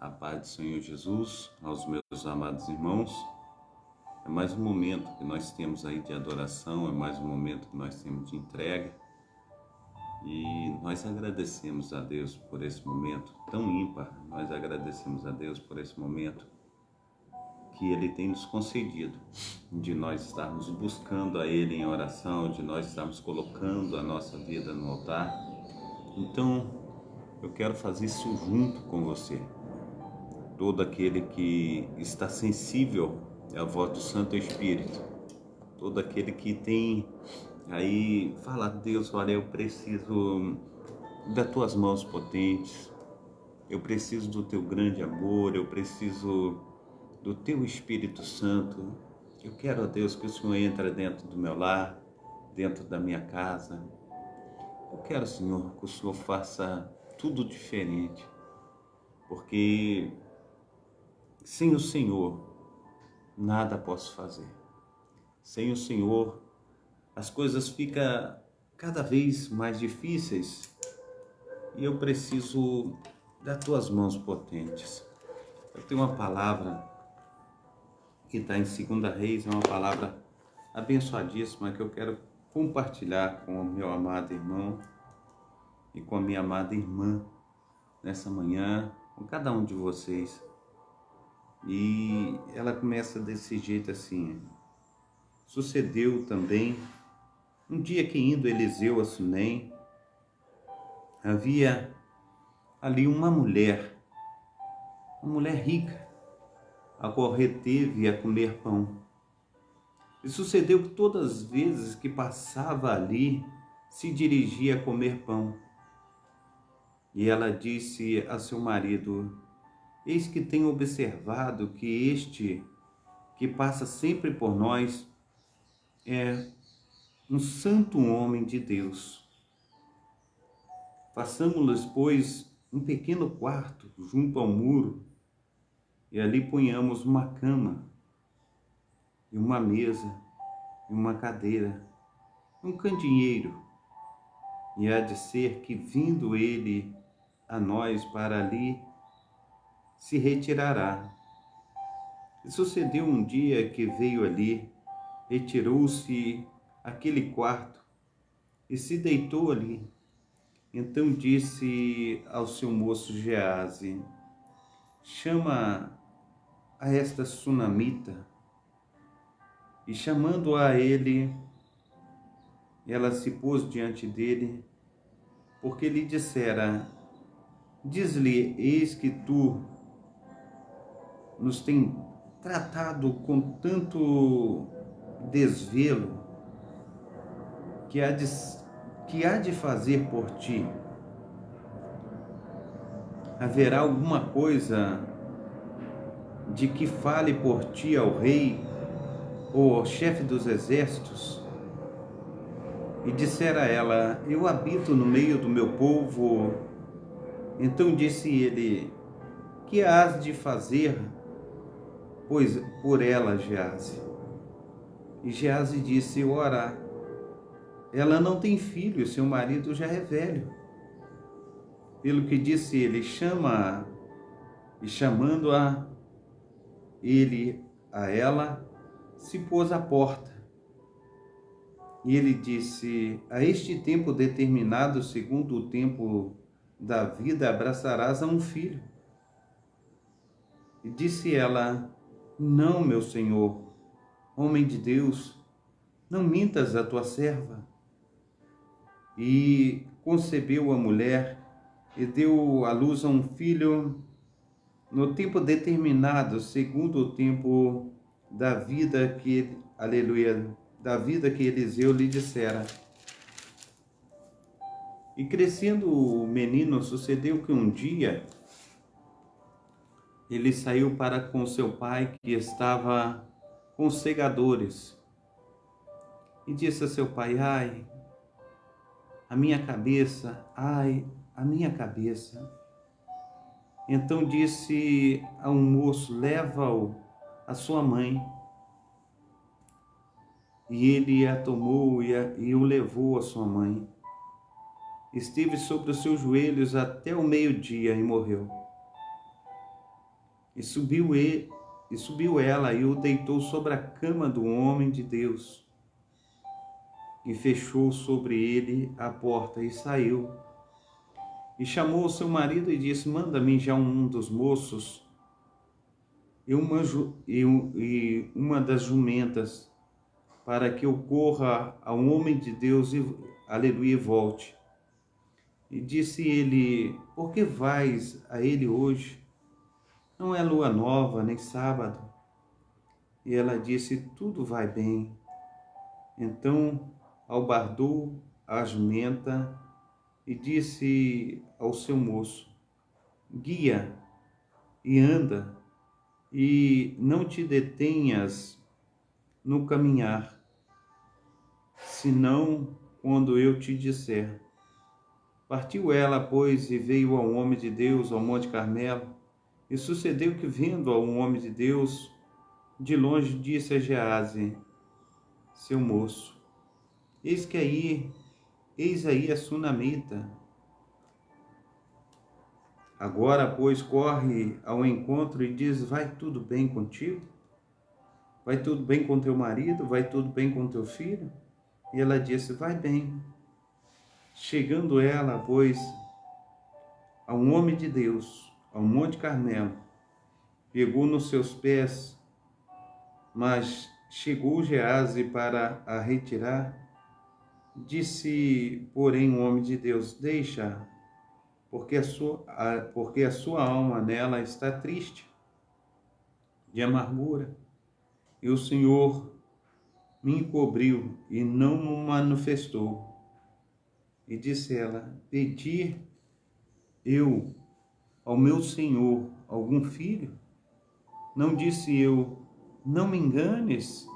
A paz do Senhor Jesus, aos meus amados irmãos. É mais um momento que nós temos aí de adoração, é mais um momento que nós temos de entrega. E nós agradecemos a Deus por esse momento tão ímpar, nós agradecemos a Deus por esse momento que Ele tem nos concedido, de nós estarmos buscando a Ele em oração, de nós estarmos colocando a nossa vida no altar. Então, eu quero fazer isso junto com você. Todo aquele que está sensível à voz do Santo Espírito, todo aquele que tem aí, fala: Deus, olha, eu preciso das tuas mãos potentes, eu preciso do teu grande amor, eu preciso do teu Espírito Santo. Eu quero, ó Deus, que o Senhor entre dentro do meu lar, dentro da minha casa. Eu quero, Senhor, que o Senhor faça tudo diferente, porque sem o Senhor, nada posso fazer. Sem o Senhor, as coisas ficam cada vez mais difíceis e eu preciso das tuas mãos potentes. Eu tenho uma palavra que está em 2 Reis, é uma palavra abençoadíssima que eu quero compartilhar com o meu amado irmão e com a minha amada irmã nessa manhã, com cada um de vocês. E ela começa desse jeito assim: sucedeu também, um dia que indo Eliseu a Sunem, havia ali uma mulher rica, a qual reteve a comer pão. E sucedeu que todas as vezes que passava ali, se dirigia a comer pão. E ela disse a seu marido: eis que tenho observado que este que passa sempre por nós é um santo homem de Deus. Façamos-lhes, pois, um pequeno quarto junto ao muro, e ali ponhamos uma cama, e uma mesa, e uma cadeira, um candeeiro, e há de ser que, vindo ele a nós para ali, se retirará. E sucedeu um dia que veio ali, retirou-se aquele quarto, e se deitou ali. Então disse ao seu moço Geazi: chama a esta sunamita. E chamando a ele, ela se pôs diante dele, porque lhe dissera: diz-lhe, eis que tu nos tem tratado com tanto desvelo, que há de fazer por ti? Haverá alguma coisa de que fale por ti ao rei ou ao chefe dos exércitos? E dissera ela: eu habito no meio do meu povo. Então disse ele: que hás de fazer, pois, por ela, Geazi? E Geazi disse: ora, ela não tem filho, seu marido já é velho. Pelo que disse ele: chama-a. E chamando-a, ele a ela, se pôs à porta. E ele disse: a este tempo determinado, segundo o tempo da vida, abraçarás a um filho. E disse ela: não, meu senhor, homem de Deus, não mintas a tua serva. E concebeu a mulher e deu à luz a um filho no tempo determinado, segundo o tempo da vida que, aleluia, da vida que Eliseu lhe dissera. E crescendo o menino, sucedeu que um dia ele saiu para com seu pai, que estava com os segadores, e disse a seu pai: ai, a minha cabeça, ai, a minha cabeça. Então disse a um moço: leva-o a sua mãe. E ele a tomou e o levou a sua mãe. Esteve sobre os seus joelhos até o meio-dia e morreu. E subiu ela e o deitou sobre a cama do homem de Deus, e fechou sobre ele a porta e saiu. E chamou o seu marido e disse: manda-me já um dos moços e uma das jumentas, para que eu corra ao homem de Deus e, aleluia, volte. E disse ele: por que vais a ele hoje? Não é lua nova, nem sábado. E ela disse: tudo vai bem. Então albardou a jumenta e disse ao seu moço: guia e anda, e não te detenhas no caminhar, senão quando eu te disser. Partiu ela, pois, e veio ao homem de Deus, ao Monte Carmelo. E sucedeu que, vendo ao homem de Deus, de longe disse a Gease, seu moço: eis aí a sunamita. Agora, pois, corre ao encontro e diz: vai tudo bem contigo? Vai tudo bem com teu marido? Vai tudo bem com teu filho? E ela disse: vai bem. Chegando ela, pois, a um homem de Deus, ao Monte Carmelo, pegou nos seus pés, mas chegou Gease para a retirar. Disse, porém, o homem de Deus: deixa, porque a sua alma nela está triste, de amargura, e o Senhor me encobriu e não me manifestou. E disse ela: pedi eu ao meu Senhor algum filho? Não disse eu: não me enganes?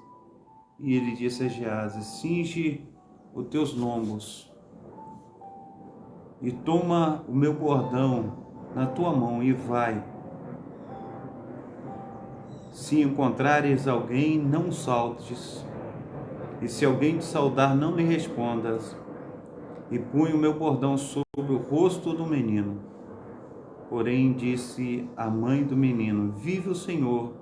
E ele disse a Gease: cinge os teus lombos e toma o meu bordão na tua mão e vai. Se encontrares alguém, não saltes, e se alguém te saudar, não lhe respondas. E punha o meu bordão sobre o rosto do menino. Porém disse a mãe do menino: vive o Senhor,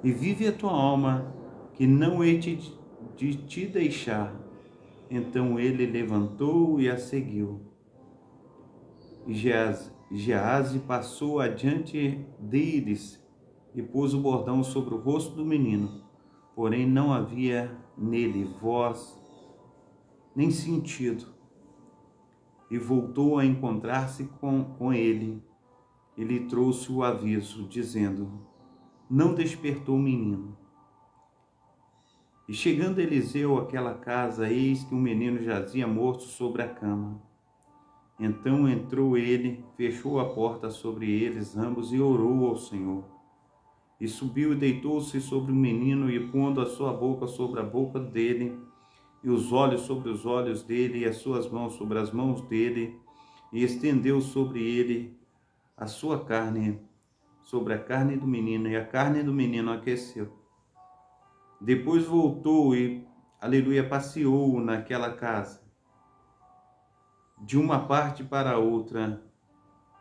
e vive a tua alma, que não hei de te deixar. Então ele levantou e a seguiu. E Gease passou adiante deles e pôs o bordão sobre o rosto do menino. Porém não havia nele voz nem sentido. E voltou a encontrar-se com ele. E lhe trouxe o aviso, dizendo: não despertou o menino. E chegando Eliseu àquela casa, eis que um menino jazia morto sobre a cama. Então entrou ele, fechou a porta sobre eles ambos e orou ao Senhor. E subiu e deitou-se sobre o menino, e pondo a sua boca sobre a boca dele, e os olhos sobre os olhos dele, e as suas mãos sobre as mãos dele, e estendeu sobre ele a sua carne, sobre a carne do menino, e a carne do menino aqueceu. Depois voltou e, aleluia, passeou naquela casa, de uma parte para a outra,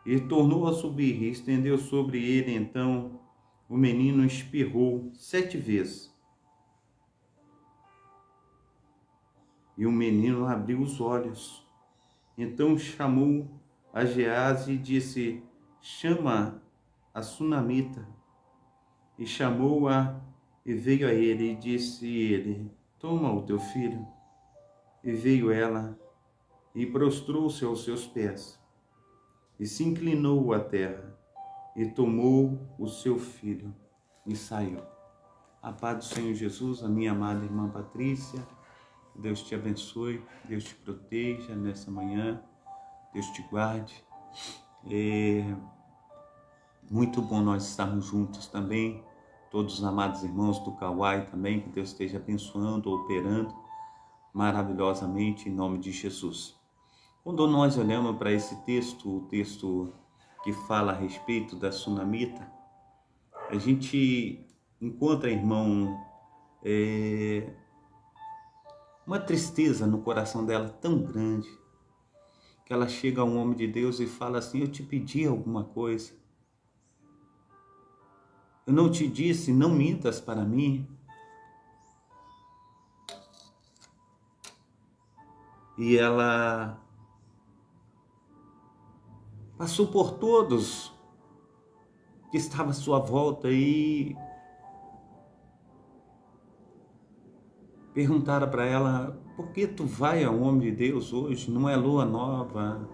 e tornou a subir, e estendeu sobre ele. Então o menino espirrou 7 vezes. E o menino abriu os olhos. Então chamou a Gease e disse: chama a sunamita. E chamou-a, e veio a ele, e disse ele: toma o teu filho. E veio ela, e prostrou-se aos seus pés, e se inclinou à terra, e tomou o seu filho, e saiu. A paz do Senhor Jesus, a minha amada irmã Patrícia, Deus te abençoe, Deus te proteja nessa manhã, Deus te guarde. Muito bom nós estarmos juntos também, todos os amados irmãos do Kauai também, que Deus esteja abençoando, operando maravilhosamente em nome de Jesus. Quando nós olhamos para esse texto, o texto que fala a respeito da sunamita, a gente encontra, irmão, uma tristeza no coração dela tão grande, que ela chega a um homem de Deus e fala assim: eu te pedi alguma coisa. Eu não te disse, não mintas para mim? E ela passou por todos que estavam à sua volta e perguntaram para ela: por que tu vai ao homem de Deus hoje? Não é lua nova?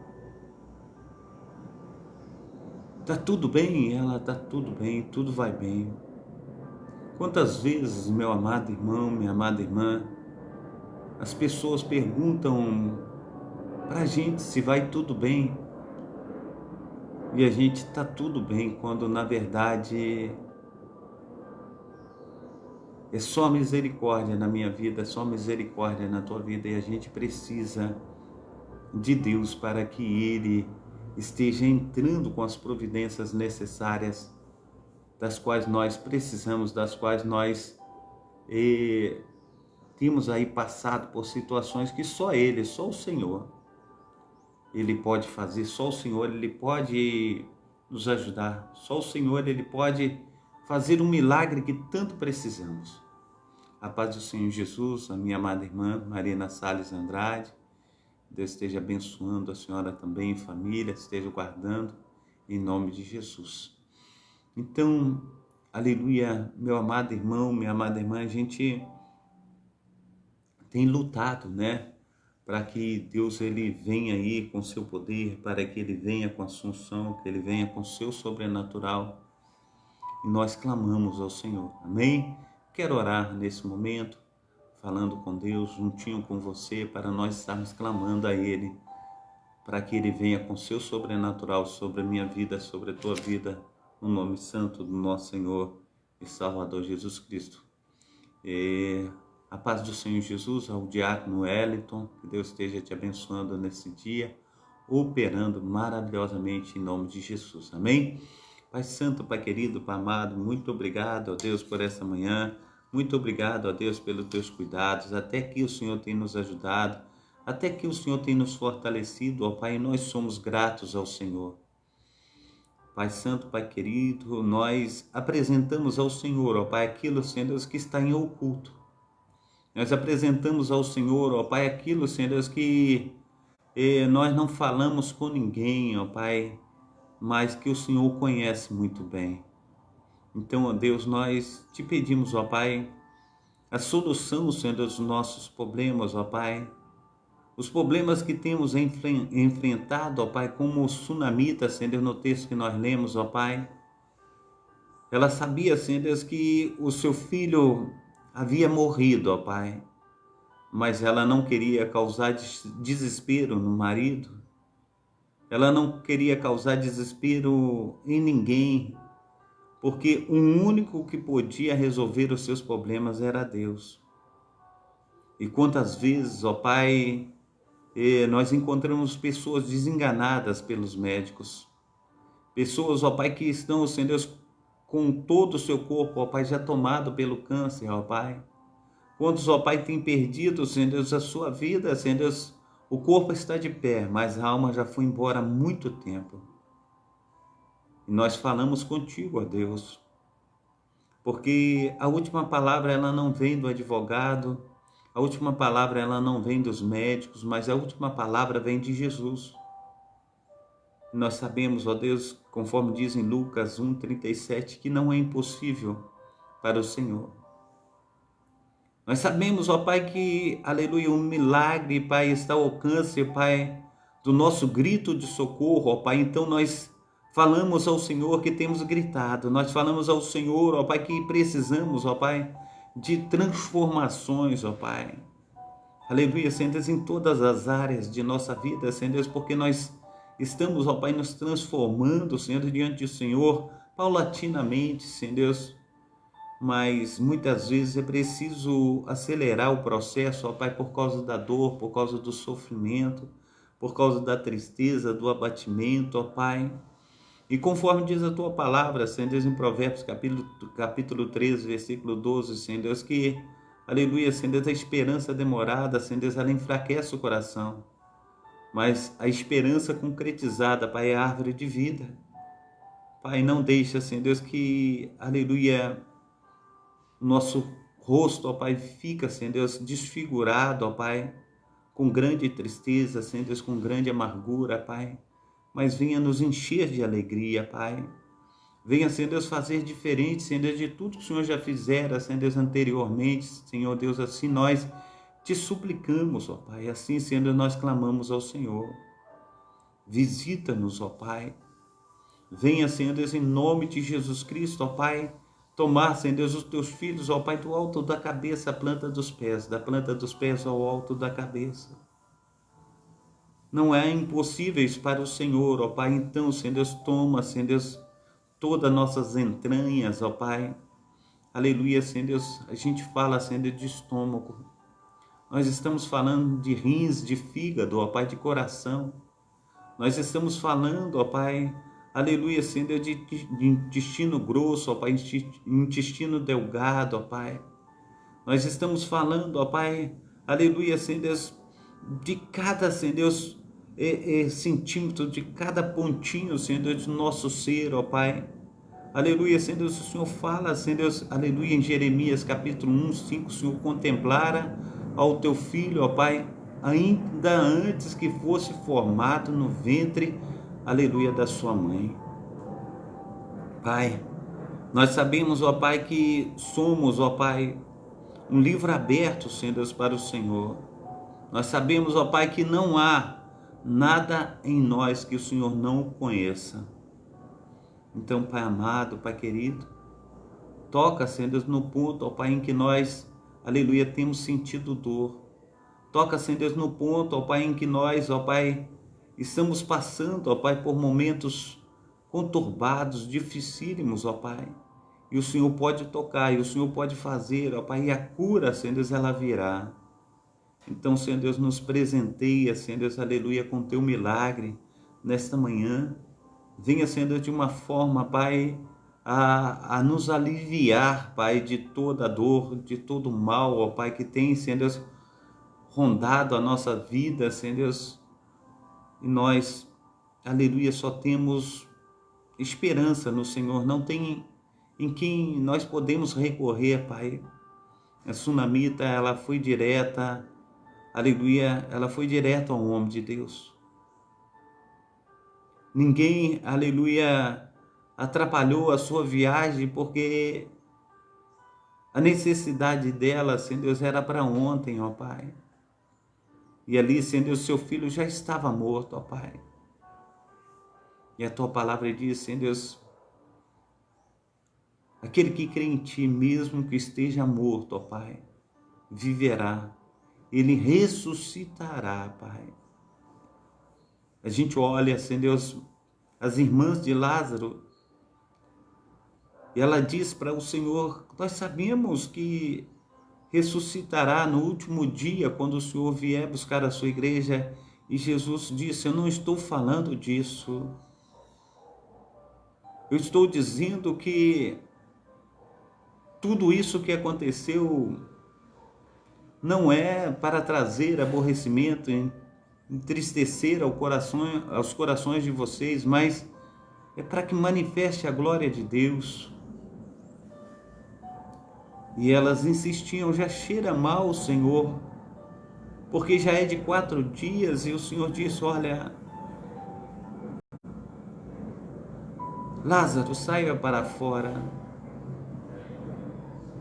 Tá tudo bem? Ela: tá tudo bem, tudo vai bem. Quantas vezes, meu amado irmão, minha amada irmã, as pessoas perguntam pra gente se vai tudo bem e a gente tá tudo bem, quando na verdade é só misericórdia na minha vida, é só misericórdia na tua vida, e a gente precisa de Deus para que Ele esteja entrando com as providências necessárias, das quais nós precisamos, das quais nós temos aí passado por situações que só Ele, só o Senhor, Ele pode fazer, só o Senhor, Ele pode nos ajudar, só o Senhor, Ele pode fazer um milagre que tanto precisamos. A paz do Senhor Jesus, a minha amada irmã Marina Salles Andrade, Deus esteja abençoando a senhora também, família, esteja guardando, em nome de Jesus. Então, aleluia, meu amado irmão, minha amada irmã, a gente tem lutado, né, para que Deus ele venha aí com seu poder, para que ele venha com a assunção, que ele venha com seu sobrenatural. E nós clamamos ao Senhor, amém? Quero orar nesse momento, falando com Deus, juntinho com você, para nós estarmos clamando a Ele, para que Ele venha com seu sobrenatural sobre a minha vida, sobre a tua vida, no nome santo do nosso Senhor e Salvador Jesus Cristo. A paz do Senhor Jesus, ao diácono Wellington, que Deus esteja te abençoando nesse dia, operando maravilhosamente em nome de Jesus, amém? Pai Santo, Pai querido, Pai amado, muito obrigado, ó Deus, por essa manhã. Muito obrigado, ó Deus, pelos teus cuidados. Até que o Senhor tem nos ajudado, até que o Senhor tem nos fortalecido, ó Pai, nós somos gratos ao Senhor. Pai Santo, Pai querido, nós apresentamos ao Senhor, ó Pai, aquilo, Senhor Deus, que está em oculto. Nós apresentamos ao Senhor, ó Pai, aquilo, Senhor Deus, que nós não falamos com ninguém, ó Pai, mas que o Senhor conhece muito bem. Então, ó Deus, nós te pedimos, ó Pai, a solução, Senhor, dos nossos problemas, ó Pai. Os problemas que temos enfrentado, ó Pai, como o sunamita, Senhor Deus, no texto que nós lemos, ó Pai. Ela sabia, Senhor Deus, que o seu filho havia morrido, ó Pai. Mas ela não queria causar desespero no marido. Ela não queria causar desespero em ninguém, porque o único que podia resolver os seus problemas era Deus. E quantas vezes, ó Pai, nós encontramos pessoas desenganadas pelos médicos, pessoas, ó Pai, que estão, Senhor Deus, com todo o seu corpo, ó Pai, já tomado pelo câncer, ó Pai. Quantos, ó Pai, têm perdido, Senhor Deus, a sua vida, Senhor Deus, o corpo está de pé, mas a alma já foi embora há muito tempo. E nós falamos contigo, ó Deus, porque a última palavra ela não vem do advogado, a última palavra ela não vem dos médicos, mas a última palavra vem de Jesus. Nós sabemos, ó Deus, conforme diz em Lucas 1:37, que não é impossível para o Senhor. Nós sabemos, ó Pai, que, aleluia, um milagre, Pai, está ao alcance, Pai, do nosso grito de socorro, ó Pai. Então nós falamos ao Senhor que temos gritado, nós falamos ao Senhor, ó Pai, que precisamos, ó Pai, de transformações, ó Pai. Aleluia, Senhor Deus, em todas as áreas de nossa vida, Senhor Deus, porque nós estamos, ó Pai, nos transformando, Senhor, diante do Senhor, paulatinamente, Senhor Deus. Mas muitas vezes é preciso acelerar o processo, ó Pai, por causa da dor, por causa do sofrimento, por causa da tristeza, do abatimento, ó Pai. E conforme diz a tua palavra, Senhor Deus, em Provérbios capítulo 13, versículo 12, Senhor Deus, que, aleluia, Senhor Deus, a esperança demorada, Senhor Deus, ela enfraquece o coração. Mas a esperança concretizada, Pai, é a árvore de vida. Pai, não deixa, Senhor Deus, que, aleluia, nosso rosto, ó Pai, fica, Senhor Deus, desfigurado, ó Pai, com grande tristeza, Senhor Deus, com grande amargura, Pai, mas venha nos encher de alegria, Pai. Venha, Senhor Deus, fazer diferente, Senhor Deus, de tudo que o Senhor já fizera, Senhor Deus, anteriormente, Senhor Deus, assim nós te suplicamos, ó Pai, assim, Senhor Deus, nós clamamos ao Senhor. Visita-nos, ó Pai. Venha, Senhor Deus, em nome de Jesus Cristo, ó Pai, tomar, Senhor Deus, os teus filhos, ó Pai, do alto da cabeça à planta dos pés, da planta dos pés ao alto da cabeça. Não é impossíveis para o Senhor, ó Pai, então, Senhor Deus, toma, Senhor Deus, todas nossas entranhas, ó Pai, aleluia, Senhor Deus, a gente fala, Senhor Deus, de estômago, nós estamos falando de rins, de fígado, ó Pai, de coração, nós estamos falando, ó Pai, aleluia, Senhor Deus, de intestino grosso, ó Pai, intestino delgado, ó Pai. Nós estamos falando, ó Pai, aleluia, Senhor Deus, de cada, Senhor Deus, centímetro, de cada pontinho, Senhor Deus, do nosso ser, ó Pai. Aleluia, Senhor Deus, o Senhor fala, Senhor Deus, aleluia, em Jeremias capítulo 1, 5, o Senhor contemplara ao teu filho, ó Pai, ainda antes que fosse formado no ventre, aleluia, da sua mãe. Pai, nós sabemos, ó Pai, que somos, ó Pai, um livro aberto, Senhor Deus, para o Senhor. Nós sabemos, ó Pai, que não há nada em nós que o Senhor não conheça. Então, Pai amado, Pai querido, toca, Senhor Deus, no ponto, ó Pai, em que nós, aleluia, temos sentido dor. Toca, Senhor Deus, no ponto, ó Pai, em que nós, ó Pai, estamos passando, ó Pai, por momentos conturbados, dificílimos, ó Pai. E o Senhor pode tocar, e o Senhor pode fazer, ó Pai, e a cura, Senhor Deus, ela virá. Então, Senhor Deus, nos presenteia, Senhor Deus, aleluia, com teu milagre nesta manhã. Venha, Senhor Deus, de uma forma, Pai, a nos aliviar, Pai, de toda dor, de todo mal, ó Pai, que tem, Senhor Deus, rondado a nossa vida, Senhor Deus. E nós, aleluia, só temos esperança no Senhor, não tem em quem nós podemos recorrer, Pai. A sunamita, ela foi direta, aleluia, ela foi direto ao homem de Deus. Ninguém, aleluia, atrapalhou a sua viagem, porque a necessidade dela, Senhor Deus, era para ontem, ó Pai. E ali, Senhor Deus, seu filho já estava morto, ó Pai. E a tua palavra diz, Senhor Deus, aquele que crê em ti, mesmo que esteja morto, ó Pai, viverá. Ele ressuscitará, Pai. A gente olha, Senhor Deus, as irmãs de Lázaro, e ela diz para o Senhor, nós sabemos que ressuscitará no último dia, quando o Senhor vier buscar a sua igreja. E Jesus disse, eu não estou falando disso. Eu estou dizendo que tudo isso que aconteceu não é para trazer aborrecimento, entristecer aos corações de vocês, mas é para que manifeste a glória de Deus. E elas insistiam, já cheira mal, Senhor, porque já é de 4 dias, e o Senhor disse, olha, Lázaro, saia para fora.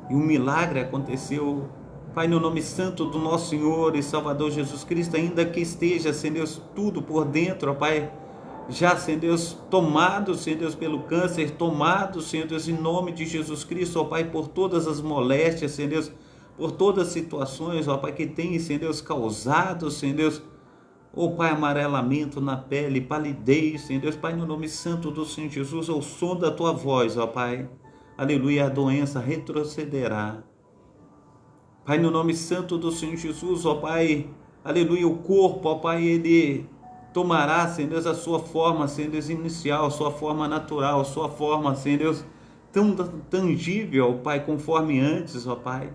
E um milagre aconteceu. Pai, no nome santo do nosso Senhor e Salvador Jesus Cristo, ainda que esteja, Senhor Deus, tudo por dentro, ó Pai, já, Senhor Deus, tomado, Senhor Deus, pelo câncer, tomado, Senhor Deus, em nome de Jesus Cristo, ó Pai, por todas as moléstias, Senhor Deus, por todas as situações, ó Pai, que tem, Senhor Deus, causado, Senhor Deus, ó Pai, amarelamento na pele, palidez, Senhor Deus, Pai, no nome santo do Senhor Jesus, ao som da Tua voz, ó Pai, aleluia, a doença retrocederá. Pai, no nome santo do Senhor Jesus, ó Pai, aleluia, o corpo, ó Pai, ele tomará, Senhor Deus, a sua forma, Senhor Deus, inicial, a sua forma natural, a sua forma, Senhor Deus, tão tangível, ó Pai, conforme antes, ó Pai.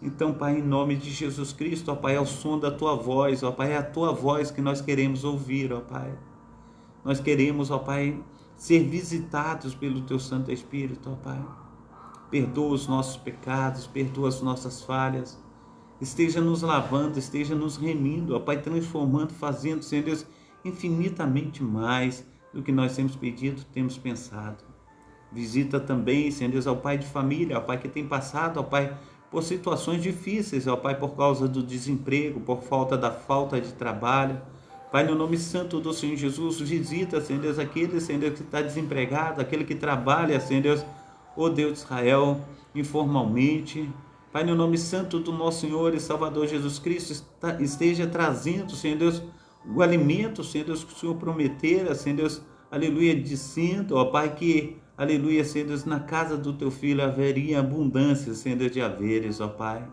Então, Pai, em nome de Jesus Cristo, ó Pai, ao som da Tua voz, ó Pai, é a Tua voz que nós queremos ouvir, ó Pai. Nós queremos, ó Pai, ser visitados pelo Teu Santo Espírito, ó Pai. Perdoa os nossos pecados, perdoa as nossas falhas, esteja nos lavando, esteja nos remindo, ó Pai, transformando, fazendo, Senhor Deus, infinitamente mais do que nós temos pedido, temos pensado. Visita também, Senhor Deus, ao pai de família, ao pai que tem passado, ó Pai, por situações difíceis, ó Pai, por causa do desemprego, por falta de trabalho. Pai, no nome santo do Senhor Jesus, visita, Senhor Deus, aquele, Senhor Deus, que está desempregado, aquele que trabalha, Senhor Deus, ó Deus de Israel, informalmente. Pai, no nome santo do nosso Senhor e Salvador Jesus Cristo, esteja trazendo, Senhor Deus, o alimento, Senhor Deus, que o Senhor prometera, Senhor Deus, aleluia, dizendo, ó Pai, que, aleluia, Senhor Deus, na casa do Teu Filho haveria abundância, Senhor Deus, de haveres, ó Pai,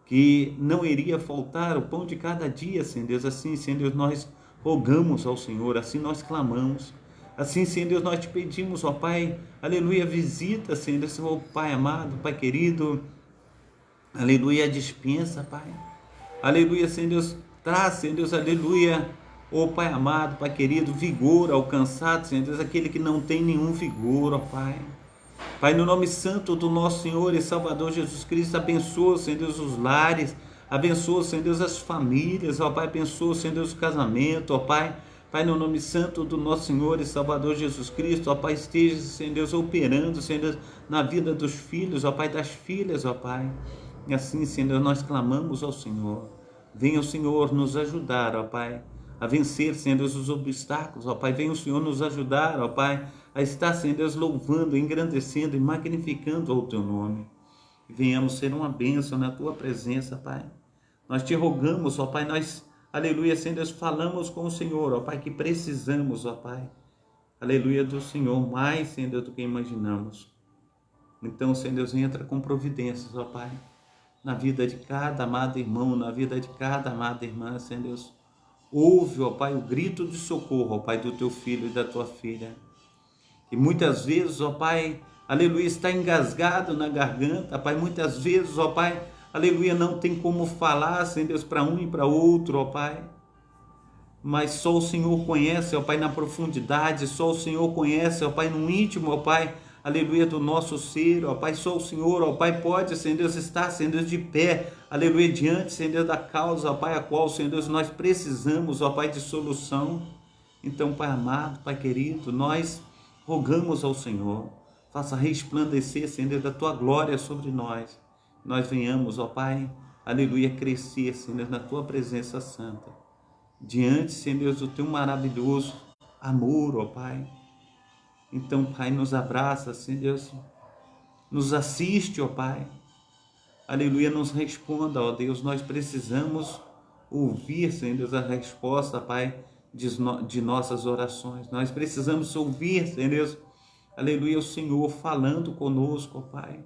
que não iria faltar o pão de cada dia, Senhor Deus. Assim, Senhor Deus, nós rogamos ao Senhor, assim nós clamamos, assim, Senhor Deus, nós te pedimos, ó Pai, aleluia, visita, Senhor Deus, ó Pai amado, Pai querido, aleluia, dispensa, Pai, aleluia, Senhor Deus, traz, Senhor Deus, aleluia, ó Pai amado, Pai querido, vigor ao cansado, Senhor Deus, aquele que não tem nenhum vigor, ó Pai. Pai, no nome santo do nosso Senhor e Salvador Jesus Cristo, abençoa, Senhor Deus, os lares, abençoa, Senhor Deus, as famílias, ó Pai, abençoa, Senhor Deus, o casamento, ó Pai. Pai, no nome santo do nosso Senhor e Salvador Jesus Cristo, ó Pai, esteja, Senhor Deus, operando, Senhor Deus, na vida dos filhos, ó Pai, das filhas, ó Pai. E assim, Senhor Deus, nós clamamos ao Senhor. Venha o Senhor nos ajudar, ó Pai, a vencer, Senhor Deus, os obstáculos, ó Pai. Venha o Senhor nos ajudar, ó Pai, a estar, Senhor Deus, louvando, engrandecendo e magnificando o Teu nome. E venhamos ser uma bênção na Tua presença, Pai. Nós te rogamos, ó Pai, nós, aleluia, Senhor Deus, falamos com o Senhor, ó Pai, que precisamos, ó Pai, aleluia, do Senhor, mais, Senhor Deus, do que imaginamos. Então, Senhor Deus, entra com providências, ó Pai, na vida de cada amado irmão, na vida de cada amada irmã, Senhor Deus. Ouve, ó Pai, o grito de socorro, ó Pai, do Teu filho e da Tua filha. E muitas vezes, ó Pai, aleluia, está engasgado na garganta, Pai, muitas vezes, ó Pai, aleluia, não tem como falar, Senhor Deus, para um e para outro, ó Pai. Mas só o Senhor conhece, ó Pai, na profundidade, só o Senhor conhece, ó Pai, no íntimo, ó Pai, aleluia, do nosso ser, ó Pai, só o Senhor, ó Pai, pode, Senhor Deus, estar, Senhor Deus, de pé, aleluia, diante, Senhor Deus, da causa, ó Pai, a qual, Senhor Deus, nós precisamos, ó Pai, de solução. Então, Pai amado, Pai querido, nós rogamos ao Senhor, faça resplandecer, Senhor Deus, da Tua glória sobre nós. Nós venhamos, ó Pai, aleluia, crescer, Senhor Deus, na Tua presença santa. Diante, Senhor Deus, do Teu maravilhoso amor, ó Pai. Então, Pai, nos abraça, Senhor Deus, nos assiste, ó Pai. Aleluia, nos responda, ó Deus, nós precisamos ouvir, Senhor Deus, a resposta, Pai, de nossas orações. Nós precisamos ouvir, Senhor Deus, aleluia, o Senhor falando conosco, ó Pai.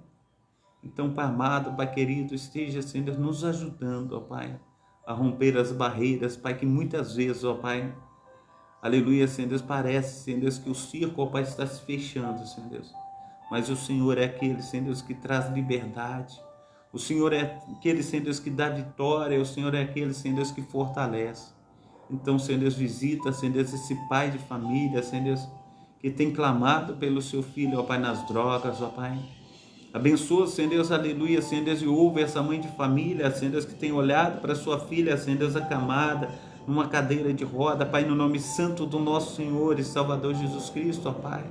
Então, Pai amado, Pai querido, esteja, Senhor Deus, nos ajudando, ó Pai, a romper as barreiras, Pai, que muitas vezes, ó Pai, aleluia, Senhor Deus, parece, Senhor Deus, que o circo, ó Pai, está se fechando, Senhor Deus. Mas o Senhor é aquele, Senhor Deus, que traz liberdade. O Senhor é aquele, Senhor Deus, que dá vitória. O Senhor é aquele, Senhor Deus, que fortalece. Então, Senhor Deus, visita, Senhor Deus, esse pai de família, Senhor Deus, que tem clamado pelo seu filho, ó Pai, nas drogas, ó Pai. Abençoa, Senhor Deus, aleluia, Senhor Deus, e ouve essa mãe de família, Senhor Deus, que tem olhado para sua filha, Senhor Deus, acamada, numa cadeira de roda, Pai, no nome santo do nosso Senhor e Salvador Jesus Cristo, ó Pai.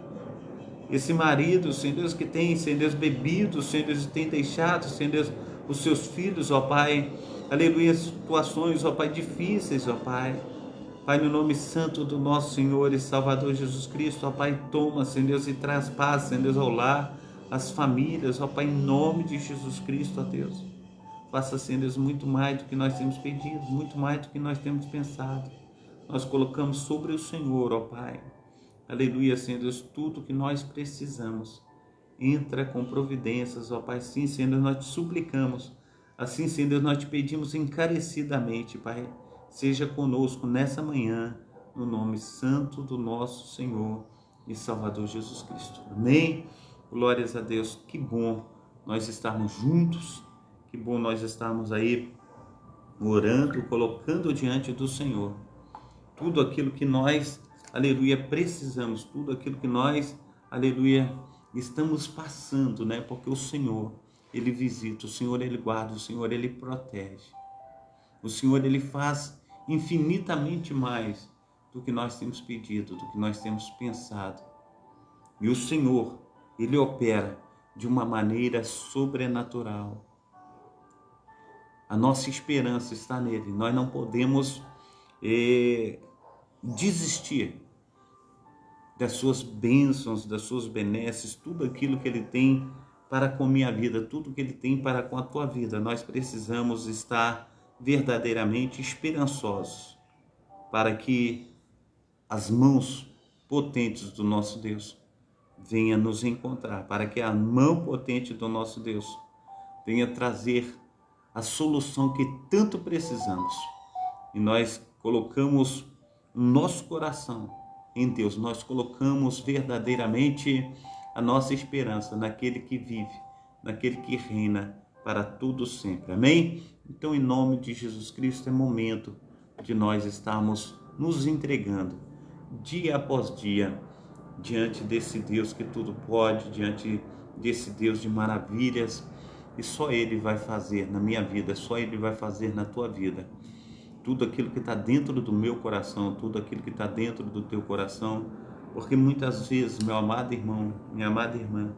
Esse marido, Senhor Deus, que tem, Senhor Deus, bebido, Senhor Deus, tem deixado, Senhor Deus, os seus filhos, ó Pai, aleluia, situações, ó Pai, difíceis, ó Pai. Pai, no nome santo do nosso Senhor e Salvador Jesus Cristo, ó Pai, toma, Senhor Deus, e traz paz, Senhor Deus, ao lar, as famílias, ó Pai, em nome de Jesus Cristo, ó Deus. Faça, Senhor Deus, muito mais do que nós temos pedido, muito mais do que nós temos pensado. Nós colocamos sobre o Senhor, ó Pai, aleluia, Senhor Deus, tudo que nós precisamos. Entra com providências, ó Pai, sim, Senhor Deus, nós te suplicamos. Assim, Senhor Deus, nós te pedimos encarecidamente, Pai, seja conosco nessa manhã, no nome santo do nosso Senhor e Salvador Jesus Cristo. Amém? Glórias a Deus, que bom nós estarmos juntos, que bom nós estarmos aí orando, colocando diante do Senhor tudo aquilo que nós, aleluia, precisamos, tudo aquilo que nós, aleluia, estamos passando, né? Porque o Senhor, Ele visita, o Senhor, Ele guarda, o Senhor, Ele protege. O Senhor, Ele faz infinitamente mais do que nós temos pedido, do que nós temos pensado. E o Senhor, Ele opera de uma maneira sobrenatural. A nossa esperança está nele. Nós não podemos desistir das suas bênçãos, das suas benesses, tudo aquilo que Ele tem para com a minha vida, tudo que Ele tem para com a tua vida. Nós precisamos estar verdadeiramente esperançosos para que as mãos potentes do nosso Deus venha nos encontrar, para que a mão potente do nosso Deus venha trazer a solução que tanto precisamos. E nós colocamos o nosso coração em Deus, nós colocamos verdadeiramente a nossa esperança naquele que vive, naquele que reina para tudo sempre. Amém? Então, em nome de Jesus Cristo, é momento de nós estarmos nos entregando dia após dia diante desse Deus que tudo pode, diante desse Deus de maravilhas, e só Ele vai fazer na minha vida, só Ele vai fazer na tua vida. Tudo aquilo que está dentro do meu coração, tudo aquilo que está dentro do teu coração, porque muitas vezes, meu amado irmão, minha amada irmã,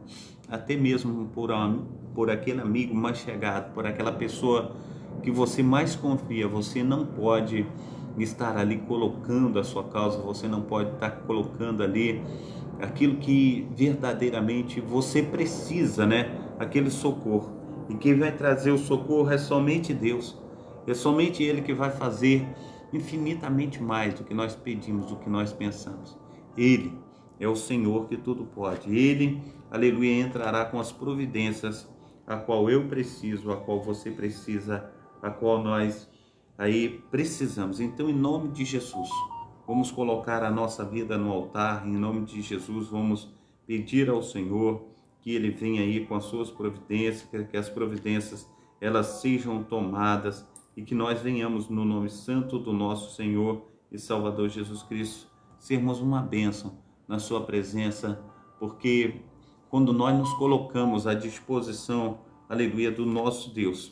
até mesmo por aquele amigo mais chegado, por aquela pessoa que você mais confia, você não pode estar ali colocando a sua causa, você não pode estar colocando ali aquilo que verdadeiramente você precisa, né? Aquele socorro. E quem vai trazer o socorro é somente Deus. É somente Ele que vai fazer infinitamente mais do que nós pedimos, do que nós pensamos. Ele é o Senhor que tudo pode. Ele, aleluia, entrará com as providências a qual eu preciso, a qual você precisa, a qual nós aí precisamos. Então, em nome de Jesus, vamos colocar a nossa vida no altar. Em nome de Jesus, vamos pedir ao Senhor que Ele venha aí com as suas providências, que as providências elas sejam tomadas e que nós venhamos no nome santo do nosso Senhor e Salvador Jesus Cristo sermos uma bênção na sua presença, porque quando nós nos colocamos à disposição, aleluia, do nosso Deus,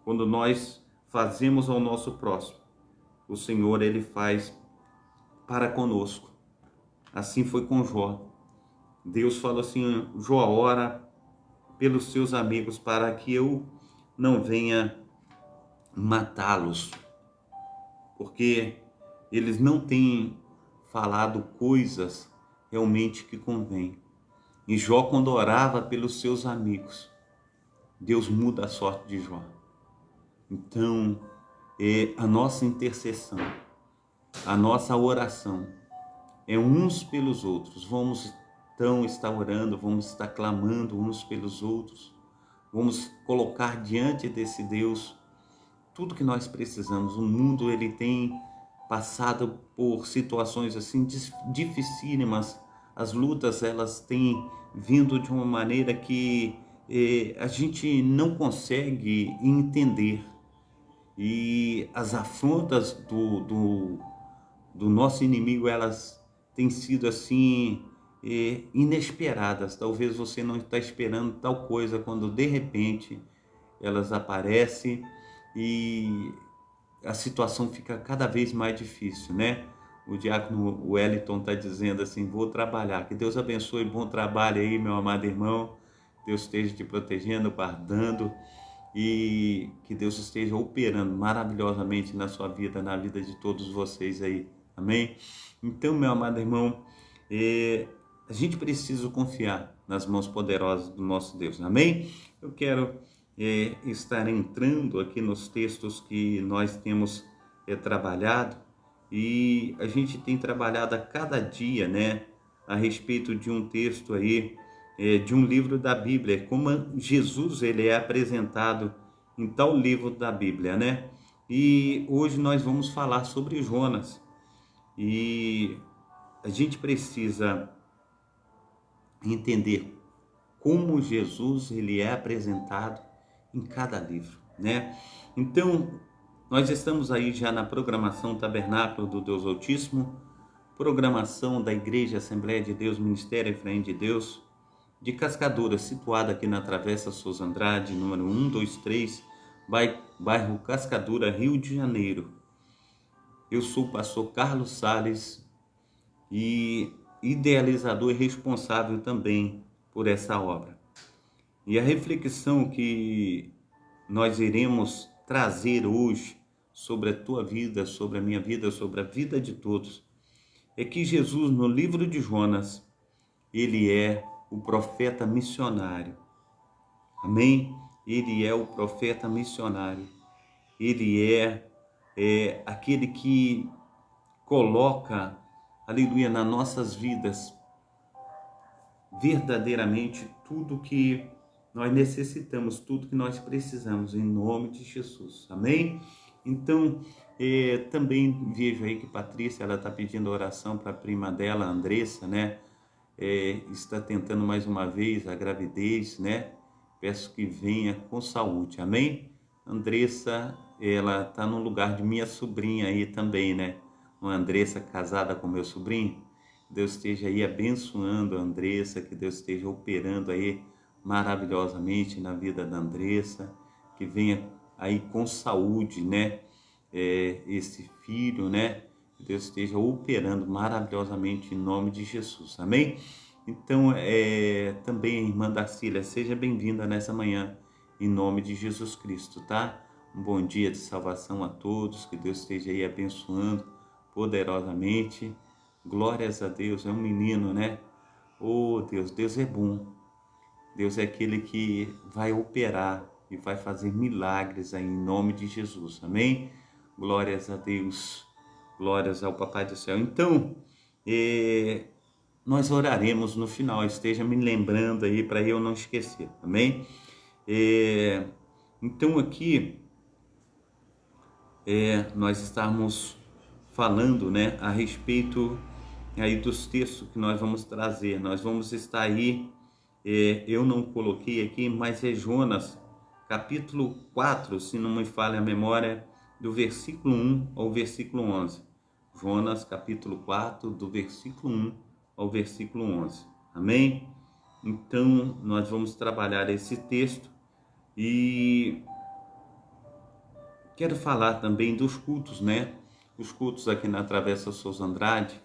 quando nós fazemos ao nosso próximo, o Senhor, Ele faz para conosco. Assim foi com Jó. Deus falou assim: Jó, ora pelos seus amigos para que eu não venha matá-los, porque eles não têm falado coisas realmente que convém. E Jó, quando orava pelos seus amigos, Deus muda a sorte de Jó. Então, a nossa intercessão, a nossa oração é uns pelos outros. Vamos então estar orando, vamos estar clamando uns pelos outros, vamos colocar diante desse Deus tudo que nós precisamos. O mundo, ele tem passado por situações assim dificílimas. As lutas, elas têm vindo de uma maneira que a gente não consegue entender. E as afrontas do nosso inimigo, elas têm sido assim inesperadas. Talvez você não está esperando tal coisa, quando de repente elas aparecem e a situação fica cada vez mais difícil, né? O diácono Wellington está dizendo assim: vou trabalhar. Que Deus abençoe, bom trabalho aí, meu amado irmão. Deus esteja te protegendo, guardando, e que Deus esteja operando maravilhosamente na sua vida, na vida de todos vocês aí. Amém? Então, meu amado irmão, a gente precisa confiar nas mãos poderosas do nosso Deus. Amém? Eu quero estar entrando aqui nos textos que nós temos trabalhado, e a gente tem trabalhado a cada dia, né, a respeito de um texto aí, de um livro da Bíblia, como Jesus ele é apresentado em tal livro da Bíblia, né? E hoje nós vamos falar sobre Jonas, e a gente precisa entender como Jesus ele é apresentado em cada livro, né? Então, nós estamos aí já na programação Tabernáculo do Deus Altíssimo, programação da Igreja Assembleia de Deus, Ministério Efraim de Deus, de Cascadura, situada aqui na Travessa Souza Andrade, número 123, bairro Cascadura, Rio de Janeiro. Eu sou o pastor Carlos Sales e idealizador e responsável também por essa obra. E a reflexão que nós iremos trazer hoje sobre a tua vida, sobre a minha vida, sobre a vida de todos, é que Jesus, no livro de Jonas, ele é o profeta missionário. Amém? Ele é o profeta missionário. Ele é aquele que coloca, aleluia, nas nossas vidas verdadeiramente tudo que nós necessitamos, tudo que nós precisamos, em nome de Jesus. Amém? Então, também vejo aí que Patrícia, ela está pedindo oração para a prima dela, a Andressa, né? Está tentando mais uma vez a gravidez, né? Peço que venha com saúde, amém? Andressa, ela está no lugar de minha sobrinha aí também, né? Uma Andressa casada com meu sobrinho. Deus esteja aí abençoando a Andressa, que Deus esteja operando aí maravilhosamente na vida da Andressa, que venha aí com saúde, né? Esse filho, né? Que Deus esteja operando maravilhosamente em nome de Jesus, amém? Então, também a irmã Darcília, seja bem-vinda nessa manhã, em nome de Jesus Cristo, tá? Um bom dia de salvação a todos, que Deus esteja aí abençoando poderosamente. Glórias a Deus, é um menino, né? Oh Deus, Deus é bom. Deus é aquele que vai operar e vai fazer milagres aí em nome de Jesus, amém? Glórias a Deus, glórias ao Papai do Céu. Então, nós oraremos no final, esteja me lembrando aí para eu não esquecer, amém? Então aqui, nós estamos falando, né, a respeito aí dos textos que nós vamos trazer. Nós vamos estar aí, eu não coloquei aqui, mas é Jonas, capítulo 4, se não me falha a memória, do versículo 1 ao versículo 11. Jonas, capítulo 4, do versículo 1 ao versículo 11. Amém? Então, nós vamos trabalhar esse texto e quero falar também dos cultos, né? Os cultos aqui na Travessa Souza Andrade,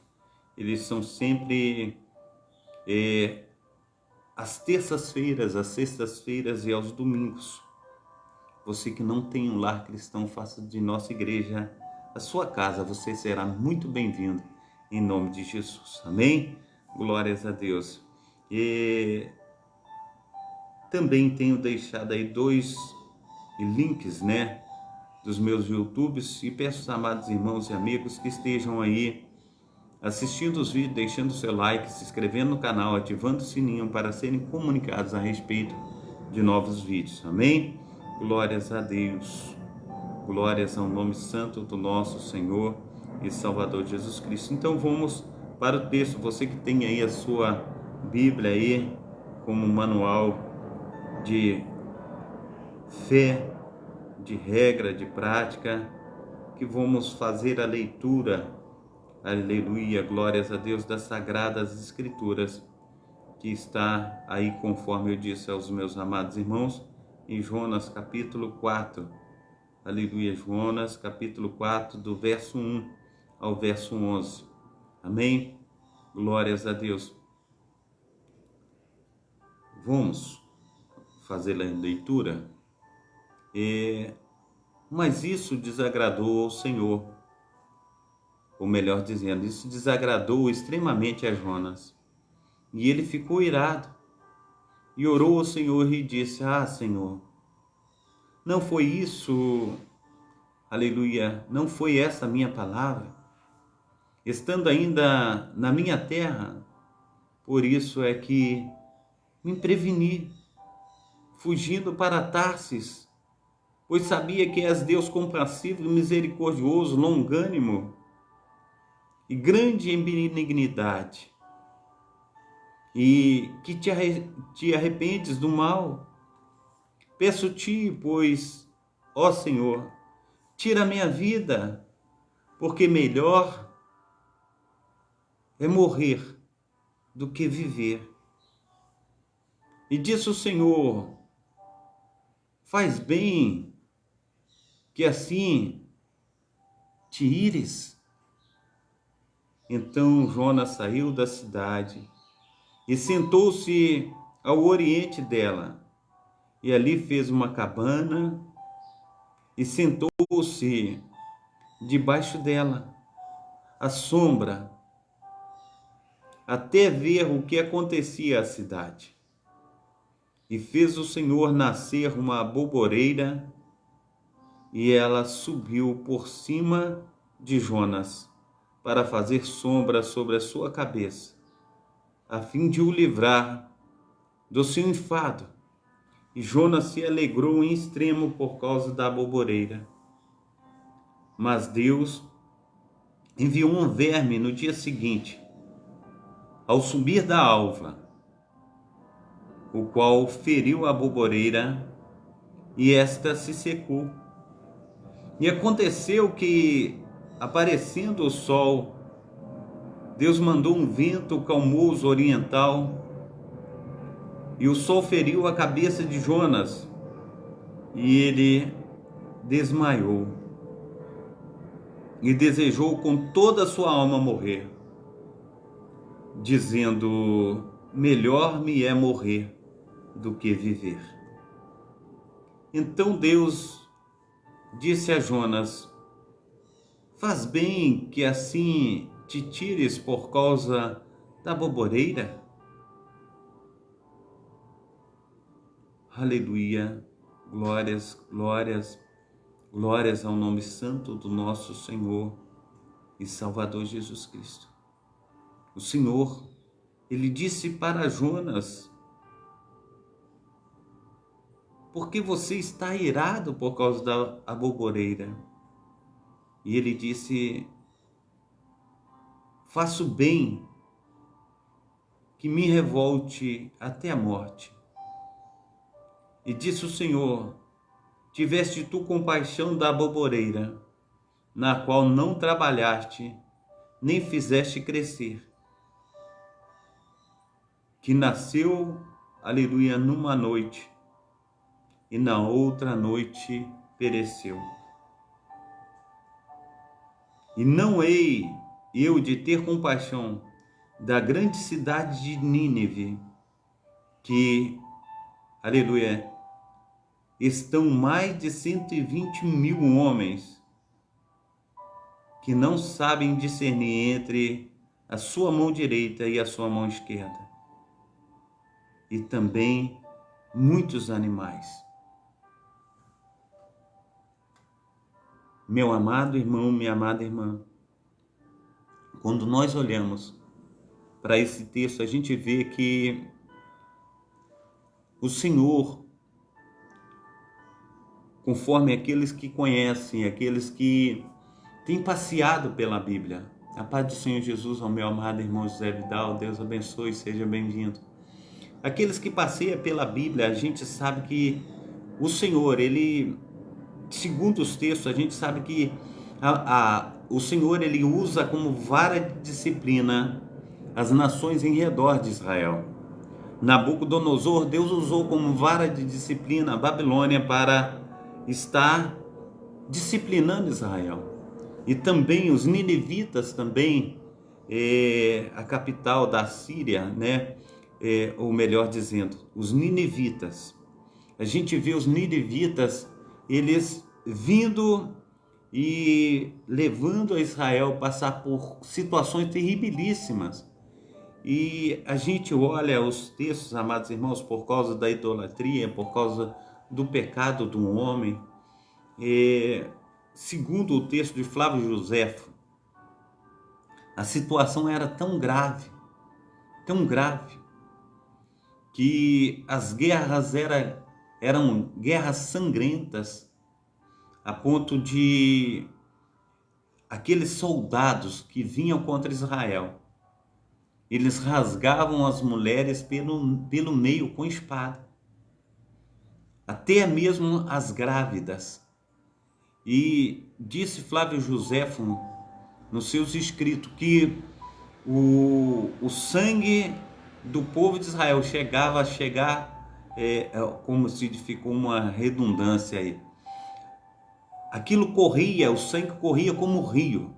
eles são sempre às terças-feiras, às sextas-feiras e aos domingos. Você que não tem um lar cristão, faça de nossa igreja a sua casa. Você será muito bem-vindo em nome de Jesus. Amém? Glórias a Deus. E também tenho deixado aí 2 links, né, dos meus YouTubes, e peço aos amados irmãos e amigos que estejam aí assistindo os vídeos, deixando o seu like, se inscrevendo no canal, ativando o sininho para serem comunicados a respeito de novos vídeos. Amém? Glórias a Deus. Glórias ao nome santo do nosso Senhor e Salvador Jesus Cristo. Então vamos para o texto. Você que tem aí a sua Bíblia aí como manual de fé, de regra, de prática, que vamos fazer a leitura, aleluia, glórias a Deus, das Sagradas Escrituras, que está aí, conforme eu disse aos meus amados irmãos, em Jonas capítulo 4, aleluia, Jonas capítulo 4, do verso 1 ao verso 11, amém? Glórias a Deus. Vamos fazer a leitura. Mas isso desagradou ao Senhor, ou melhor dizendo, isso desagradou extremamente a Jonas, e ele ficou irado, e orou ao Senhor e disse: Senhor, não foi isso, aleluia, não foi essa a minha palavra, estando ainda na minha terra, por isso é que me preveni, fugindo para Tarsis, pois sabia que és Deus compassivo, misericordioso, longânimo e grande em benignidade, e que te arrependes do mal. Peço-te, pois, ó Senhor, tira a minha vida, porque melhor é morrer do que viver. E disse o Senhor: faz bem que assim te ires. Então Jonas saiu da cidade e sentou-se ao oriente dela, e ali fez uma cabana e sentou-se debaixo dela, à sombra, até ver o que acontecia à cidade. E fez o Senhor nascer uma aboboreira, e ela subiu por cima de Jonas, para fazer sombra sobre a sua cabeça, a fim de o livrar do seu enfado. E Jonas se alegrou em extremo por causa da aboboreira. Mas Deus enviou um verme no dia seguinte, ao subir da alva, o qual feriu a aboboreira, e esta se secou. E aconteceu que, aparecendo o sol, Deus mandou um vento calmoso oriental, e o sol feriu a cabeça de Jonas, e ele desmaiou, e desejou com toda a sua alma morrer, dizendo: melhor me é morrer do que viver. Então Deus disse a Jonas: faz bem que assim te tires por causa da aboboreira. Aleluia, glórias, glórias, glórias ao nome santo do nosso Senhor e Salvador Jesus Cristo. O Senhor, ele disse para Jonas: porque você está irado por causa da aboboreira? E ele disse: faço bem que me revolte até a morte. E disse o Senhor: tiveste tu compaixão da aboboreira, na qual não trabalhaste, nem fizeste crescer, que nasceu, aleluia, numa noite, e na outra noite pereceu. E não hei eu de ter compaixão da grande cidade de Nínive, que, aleluia, estão mais de 120.000 homens que não sabem discernir entre a sua mão direita e a sua mão esquerda, e também muitos animais. Meu amado irmão, minha amada irmã, quando nós olhamos para esse texto, a gente vê que o Senhor, conforme aqueles que conhecem, aqueles que têm passeado pela Bíblia, a paz do Senhor Jesus ao meu amado irmão José Vidal, Deus abençoe, seja bem-vindo. Aqueles que passeiam pela Bíblia, a gente sabe que o Senhor, ele, segundo os textos, a gente sabe que o Senhor, ele usa como vara de disciplina as nações em redor de Israel. Nabucodonosor, Deus usou como vara de disciplina a Babilônia para estar disciplinando Israel. E também os ninivitas, também, a capital da Síria, né? Ou melhor dizendo, os ninivitas. A gente vê os ninivitas, eles vindo e levando a Israel a passar por situações terribilíssimas. E a gente olha os textos, amados irmãos, por causa da idolatria, por causa do pecado do homem. Segundo o texto de Flávio Joséfo, a situação era tão grave, que as guerras eram guerras sangrentas, a ponto de aqueles soldados que vinham contra Israel, eles rasgavam as mulheres pelo meio com espada, até mesmo as grávidas. E disse Flávio Joséfo nos seus escritos que o sangue do povo de Israel chegava a chegar, como se ficou uma redundância aí. Aquilo corria, o sangue corria como um rio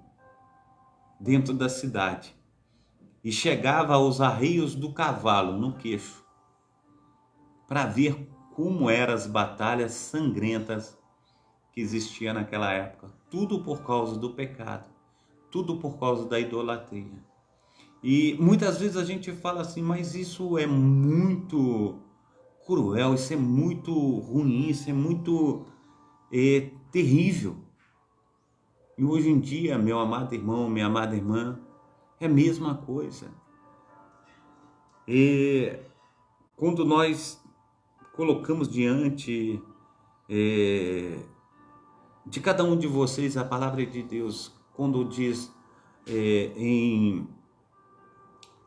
dentro da cidade e chegava aos arreios do cavalo no queixo, para ver como eram as batalhas sangrentas que existiam naquela época. Tudo por causa do pecado, tudo por causa da idolatria. E muitas vezes a gente fala assim, mas isso é muito cruel, isso é muito ruim, isso é muito terrível. E hoje em dia, meu amado irmão, minha amada irmã, é a mesma coisa. E quando nós colocamos diante de cada um de vocês a palavra de Deus, quando diz em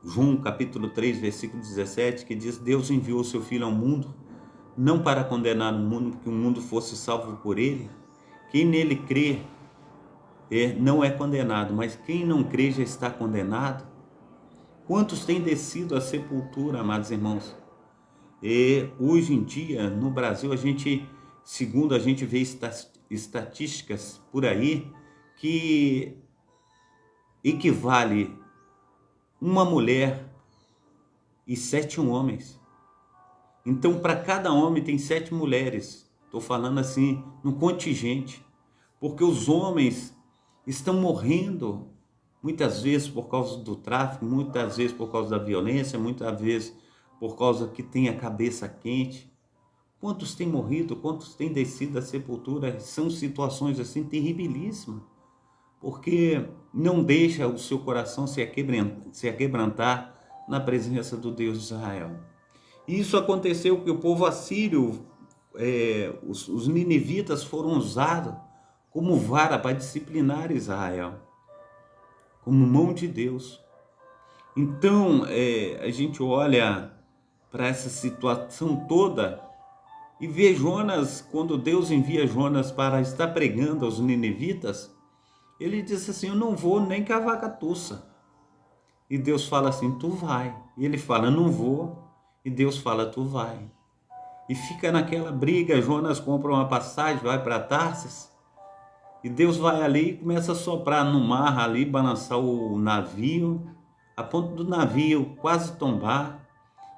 João capítulo 3, versículo 17, que diz: Deus enviou o seu Filho ao mundo, não para condenar o mundo, que o mundo fosse salvo por ele. Quem nele crê não é condenado, mas quem não crê já está condenado. Quantos têm descido à sepultura, amados irmãos? E hoje em dia, no Brasil, segundo a gente vê estatísticas por aí, que equivale uma mulher e 7 homens. Então, para cada homem tem 7 mulheres. Estou falando assim, no contingente. Porque os homens estão morrendo, muitas vezes por causa do tráfico, muitas vezes por causa da violência, muitas vezes por causa que tem a cabeça quente. Quantos têm morrido, quantos têm descido à sepultura? São situações assim terribilíssimas, porque não deixa o seu coração se aquebrantar na presença do Deus de Israel. Isso aconteceu que o povo assírio, os ninivitas foram usados como vara para disciplinar Israel, como mão de Deus. Então, a gente olha para essa situação toda e vê Jonas, quando Deus envia Jonas para estar pregando aos ninivitas, ele disse assim: eu não vou nem que a vaca tussa. E Deus fala assim: tu vai. E ele fala: não vou. E Deus fala: tu vai. E fica naquela briga. Jonas compra uma passagem, vai para Tarsis. E Deus vai ali e começa a soprar no mar ali, balançar o navio, a ponto do navio quase tombar.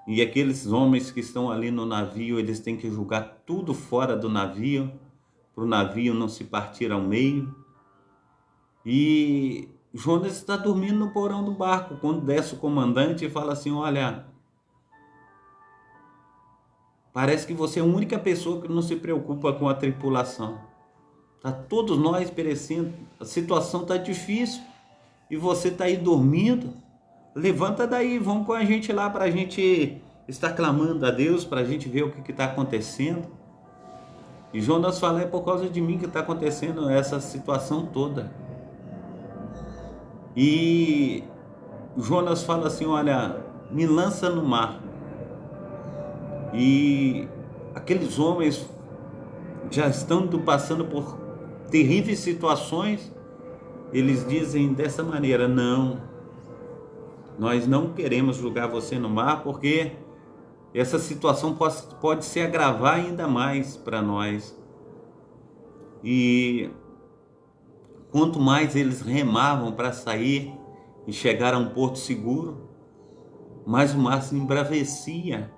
E aqueles homens que estão ali no navio, eles têm que jogar tudo fora do navio, para o navio não se partir ao meio. E Jonas está dormindo no porão do barco, quando desce o comandante e fala assim: olha, parece que você é a única pessoa que não se preocupa com a tripulação. Tá todos nós perecendo, a situação está difícil e você está aí dormindo. Levanta daí, vamos com a gente lá para a gente estar clamando a Deus, para a gente ver o que está acontecendo. E Jonas fala: é por causa de mim que está acontecendo essa situação toda. E Jonas fala assim: olha, me lança no mar. E aqueles homens já estão passando por terríveis situações. Eles dizem dessa maneira: não, nós não queremos jogar você no mar, porque essa situação pode se agravar ainda mais para nós. E quanto mais eles remavam para sair e chegar a um porto seguro, mais o mar se embravecia.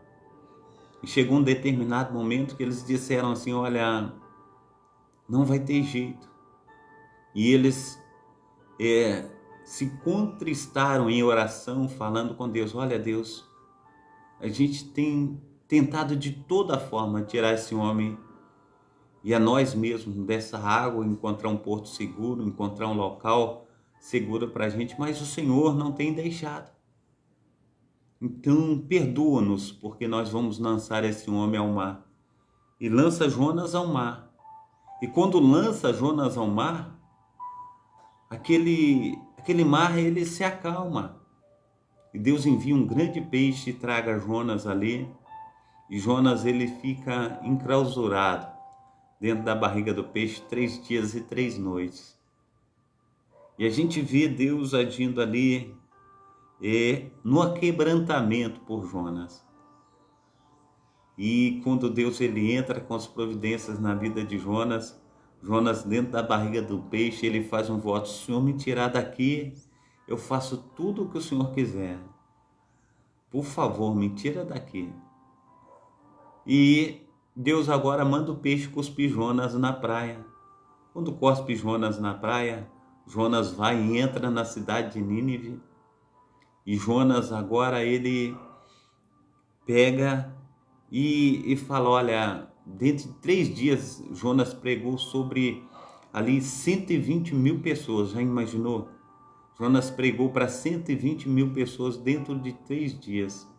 E chegou um determinado momento que eles disseram assim: olha, não vai ter jeito. E eles se contristaram em oração, falando com Deus: olha, Deus, a gente tem tentado de toda forma tirar esse homem e a nós mesmos dessa água, encontrar um porto seguro, encontrar um local seguro para a gente, mas o Senhor não tem deixado. Então perdoa-nos, porque nós vamos lançar esse homem ao mar. E lança Jonas ao mar. E quando lança Jonas ao mar, aquele mar ele se acalma. E Deus envia um grande peixe e traga Jonas ali. E Jonas ele fica enclausurado dentro da barriga do peixe 3 dias e 3 noites. E a gente vê Deus agindo ali no aquebrantamento por Jonas. E quando Deus ele entra com as providências na vida de Jonas, Jonas dentro da barriga do peixe, ele faz um voto: se o Senhor me tirar daqui, eu faço tudo o que o Senhor quiser. Por favor, me tira daqui. E Deus agora manda o peixe cuspir Jonas na praia. Quando cospe Jonas na praia, Jonas vai e entra na cidade de Nínive. E Jonas agora ele pega e fala: olha, dentro de 3 dias Jonas pregou sobre ali 120 mil pessoas. Já imaginou? Jonas pregou para 120 mil pessoas dentro de 3 dias.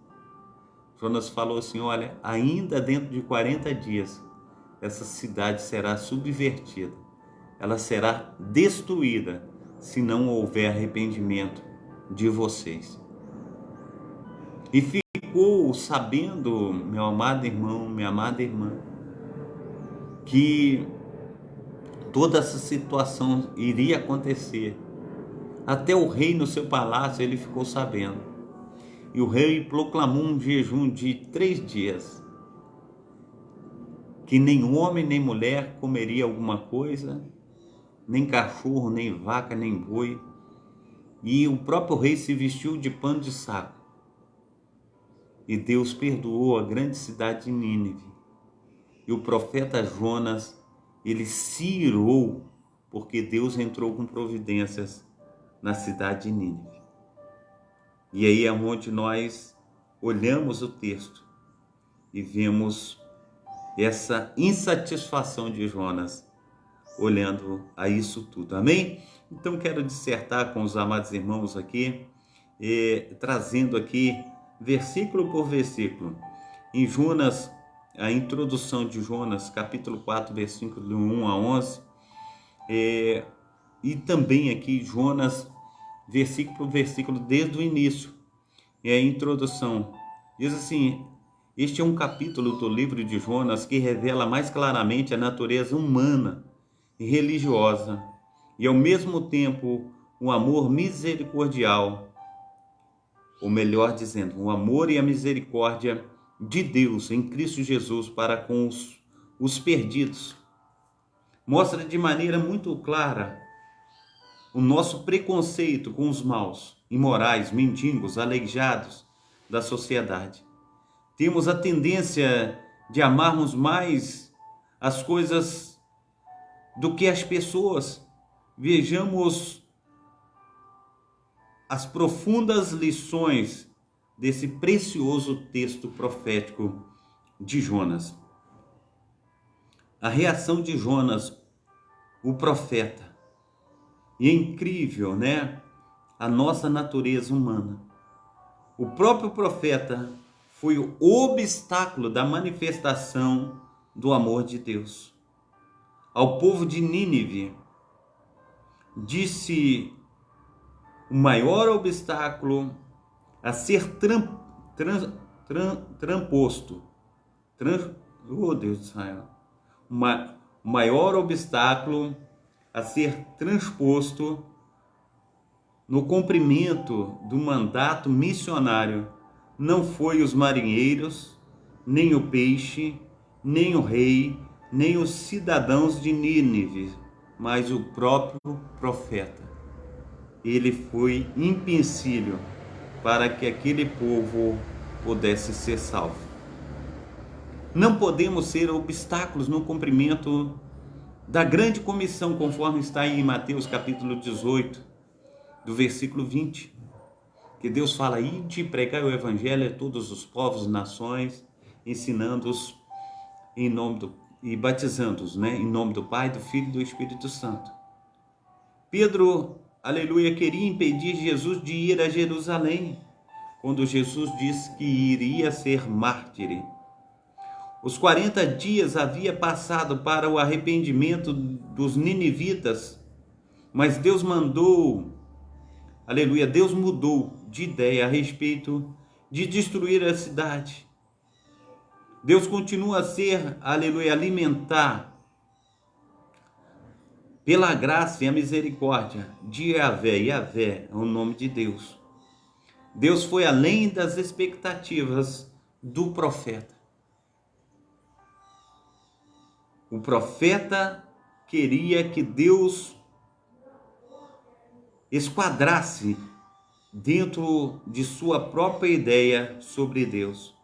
Jonas falou assim: olha, ainda dentro de 40 dias, essa cidade será subvertida. Ela será destruída se não houver arrependimento de vocês. E ficou sabendo, meu amado irmão, minha amada irmã, que toda essa situação iria acontecer. Até o rei no seu palácio ele ficou sabendo. E o rei proclamou um jejum de 3 dias, que nem homem nem mulher comeria alguma coisa, nem cachorro, nem vaca, nem boi. E o próprio rei se vestiu de pano de saco. E Deus perdoou a grande cidade de Nínive. E o profeta Jonas, ele se irou, porque Deus entrou com providências na cidade de Nínive. E aí é onde nós olhamos o texto e vemos essa insatisfação de Jonas, olhando a isso tudo. Amém? Então quero dissertar com os amados irmãos aqui, trazendo aqui versículo por versículo. Em Jonas, a introdução de Jonas, capítulo 4, versículo de 1 a 11, e também aqui Jonas, versículo por versículo, desde o início. É a introdução. Diz assim: este é um capítulo do livro de Jonas que revela mais claramente a natureza humana e religiosa, e ao mesmo tempo o amor misericordial, ou melhor dizendo, o amor e a misericórdia de Deus em Cristo Jesus para com os perdidos. Mostra de maneira muito clara o nosso preconceito com os maus, imorais, mendigos, aleijados da sociedade. Temos a tendência de amarmos mais as coisas do que as pessoas. Vejamos as profundas lições desse precioso texto profético de Jonas. A reação de Jonas, o profeta. E é incrível, né? A nossa natureza humana. O próprio profeta foi o obstáculo da manifestação do amor de Deus. Ao povo de Nínive, disse o maior obstáculo a ser transposto. Oh Deus do céu! O maior obstáculo a ser transposto no cumprimento do mandato missionário não foi os marinheiros, nem o peixe, nem o rei, nem os cidadãos de Nínive, mas o próprio profeta. Ele foi empecilho para que aquele povo pudesse ser salvo. Não podemos ser obstáculos no cumprimento da grande comissão, conforme está em Mateus capítulo 18, do versículo 20, que Deus fala: ide e pregai o evangelho a todos os povos, nações, ensinando-os em nome e batizando-os, em nome do Pai, do Filho e do Espírito Santo. Pedro, aleluia, queria impedir Jesus de ir a Jerusalém, quando Jesus disse que iria ser mártir. Os 40 dias havia passado para o arrependimento dos ninivitas, mas Deus mandou, aleluia, Deus mudou de ideia a respeito de destruir a cidade. Deus continua a ser, aleluia, alimentar pela graça e a misericórdia de Yahvé. Yahvé é o nome de Deus. Deus foi além das expectativas do profeta. O profeta queria que Deus esquadrasse dentro de sua própria ideia sobre Deus.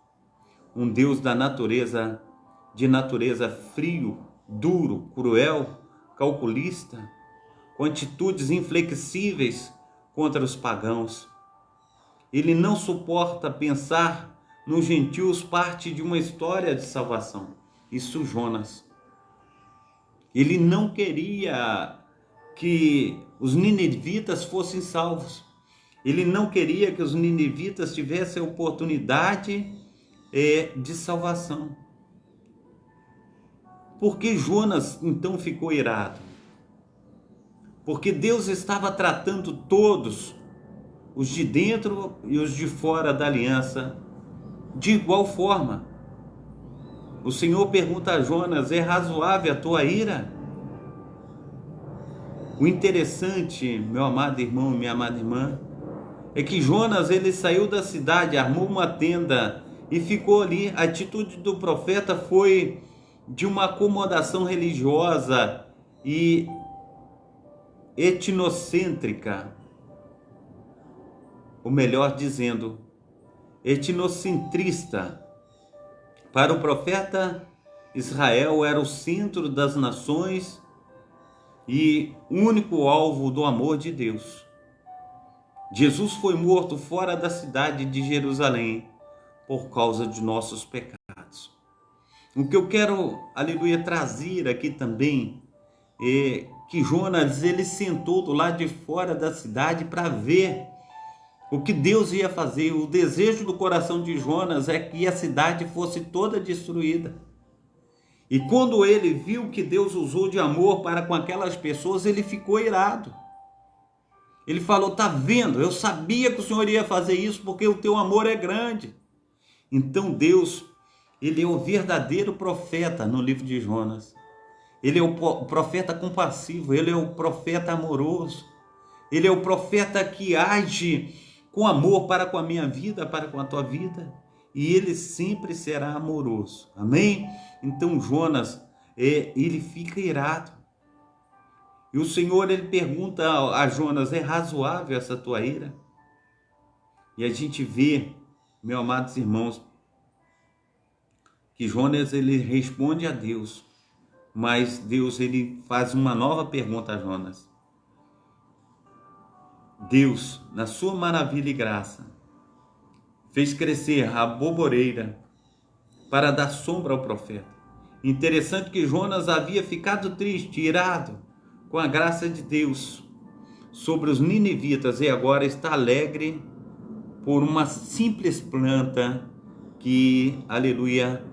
Um Deus de natureza frio, duro, cruel, calculista, com atitudes inflexíveis contra os pagãos. Ele não suporta pensar nos gentios parte de uma história de salvação. Isso Jonas. Ele não queria que os ninivitas fossem salvos. Ele não queria que os ninivitas tivessem a oportunidade de salvação. Por que Jonas então ficou irado? Porque Deus estava tratando todos, os de dentro e os de fora da aliança, de igual forma. O Senhor pergunta a Jonas: é razoável a tua ira? O interessante, meu amado irmão e minha amada irmã, é que Jonas, ele saiu da cidade, armou uma tenda e ficou ali. A atitude do profeta foi de uma acomodação religiosa e etnocêntrica, ou melhor dizendo, etnocentrista. Para o profeta, Israel era o centro das nações e único alvo do amor de Deus. Jesus foi morto fora da cidade de Jerusalém por causa de nossos pecados. O que eu quero, aleluia, trazer aqui também é que Jonas, ele sentou do lado de fora da cidade para ver o que Deus ia fazer. O desejo do coração de Jonas é que a cidade fosse toda destruída. E quando ele viu que Deus usou de amor para com aquelas pessoas, ele ficou irado. Ele falou: tá vendo? Eu sabia que o Senhor ia fazer isso porque o teu amor é grande. Então Deus, ele é o verdadeiro profeta no livro de Jonas. Ele é o profeta compassivo, ele é o profeta amoroso. Ele é o profeta que age com amor para com a minha vida, para com a tua vida. E ele sempre será amoroso. Amém? Então Jonas, ele fica irado. E o Senhor, ele pergunta a Jonas: é razoável essa tua ira? E a gente vê, meus amados irmãos, que Jonas, ele responde a Deus, mas Deus, ele faz uma nova pergunta a Jonas. Deus, na sua maravilha e graça, fez crescer a boboreira para dar sombra ao profeta. Interessante que Jonas havia ficado triste, irado com a graça de Deus sobre os ninivitas, e agora está alegre por uma simples planta que, aleluia,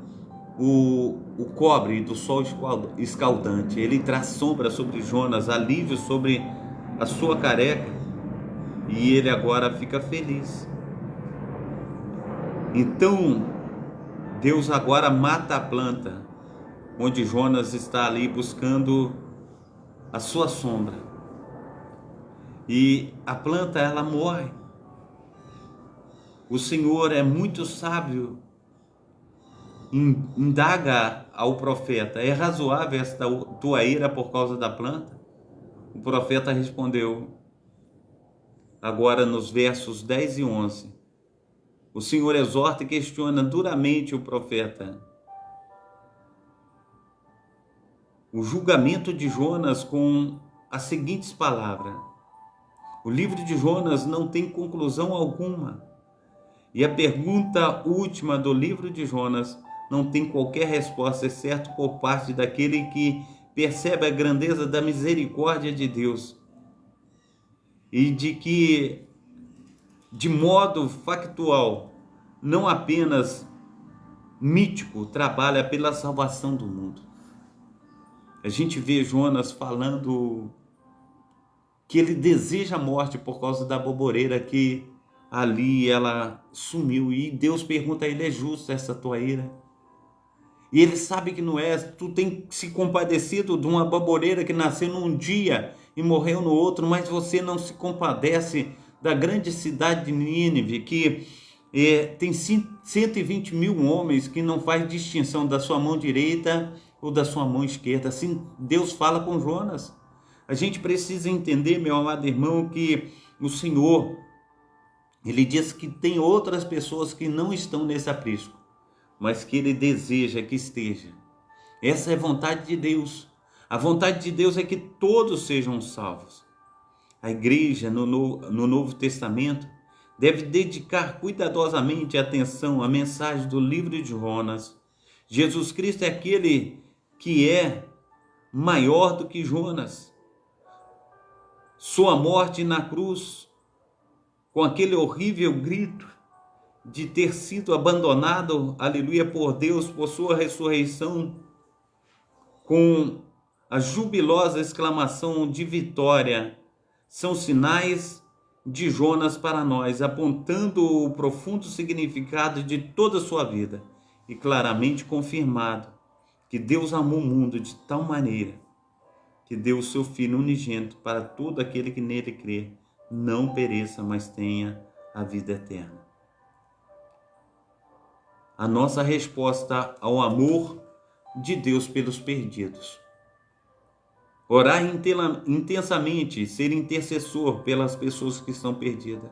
o cobre do sol escaldante. Ele traz sombra sobre Jonas, alívio sobre a sua careca, e ele agora fica feliz. Então Deus agora mata a planta onde Jonas está ali buscando a sua sombra, e a planta, ela morre. O Senhor é muito sábio, indaga ao profeta: é razoável esta tua ira por causa da planta? O profeta respondeu, agora nos versos 10 e 11, o Senhor exorta e questiona duramente o profeta. O julgamento de Jonas com as seguintes palavras: o livro de Jonas não tem conclusão alguma. E a pergunta última do livro de Jonas não tem qualquer resposta, exceto por parte daquele que percebe a grandeza da misericórdia de Deus e de que, de modo factual, não apenas mítico, trabalha pela salvação do mundo. A gente vê Jonas falando que ele deseja a morte por causa da boboreira que ali ela sumiu, e Deus pergunta a ele: é justa essa tua ira? E ele sabe que não é. Tu tem se compadecido de uma baboreira que nasceu num dia e morreu no outro, mas você não se compadece da grande cidade de Nínive, que tem 120 mil homens, que não faz distinção da sua mão direita ou da sua mão esquerda. Assim Deus fala com Jonas. A gente precisa entender, meu amado irmão, que o Senhor, Ele diz que tem outras pessoas que não estão nesse aprisco, mas que Ele deseja que esteja. Essa é a vontade de Deus. A vontade de Deus é que todos sejam salvos. A igreja no Novo Testamento deve dedicar cuidadosamente atenção à mensagem do livro de Jonas. Jesus Cristo é aquele que é maior do que Jonas. Sua morte na cruz, com aquele horrível grito de ter sido abandonado, aleluia, por Deus, por sua ressurreição, com a jubilosa exclamação de vitória, são sinais de Jonas para nós, apontando o profundo significado de toda a sua vida e claramente confirmado que Deus amou o mundo de tal maneira que deu o seu Filho unigênito para todo aquele que nele crê, não pereça, mas tenha a vida eterna. A nossa resposta ao amor de Deus pelos perdidos. Orar intensamente, ser intercessor pelas pessoas que estão perdidas,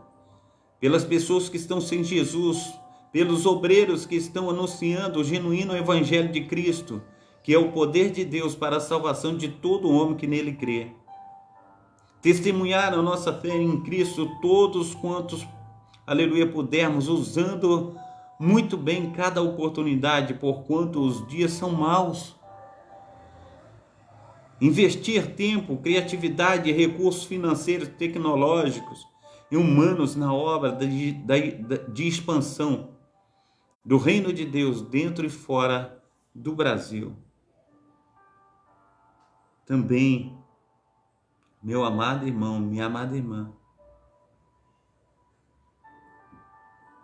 pelas pessoas que estão sem Jesus, pelos obreiros que estão anunciando o genuíno evangelho de Cristo, que é o poder de Deus para a salvação de todo homem que nele crê. Testemunhar a nossa fé em Cristo todos quantos, aleluia, pudermos, usando muito bem cada oportunidade, porquanto os dias são maus. Investir tempo, criatividade, recursos financeiros, tecnológicos e humanos na obra de expansão do reino de Deus dentro e fora do Brasil. Também, meu amado irmão, minha amada irmã,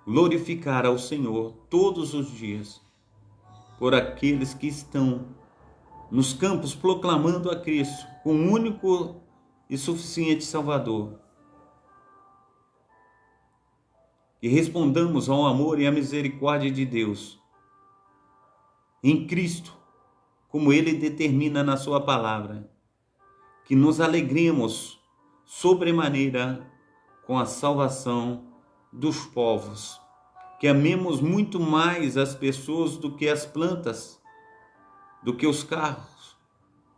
glorificar ao Senhor todos os dias por aqueles que estão nos campos proclamando a Cristo, o único e suficiente Salvador. E respondamos ao amor e à misericórdia de Deus em Cristo, como Ele determina na sua palavra, que nos alegremos sobremaneira com a salvação dos povos, que amemos muito mais as pessoas do que as plantas, do que os carros,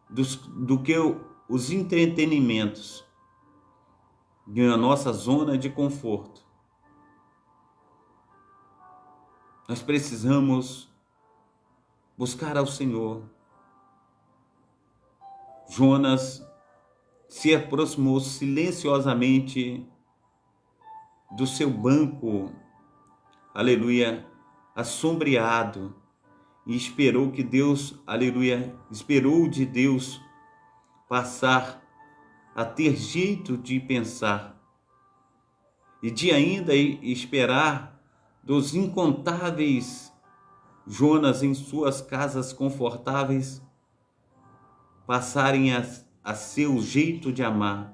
do que os entretenimentos, na nossa zona de conforto. Nós precisamos buscar ao Senhor. Jonas se aproximou silenciosamente do seu banco, aleluia, assombreado, e esperou que Deus, aleluia, esperou de Deus passar a ter jeito de pensar e de ainda esperar dos incontáveis Jonas em suas casas confortáveis passarem a seu jeito de amar.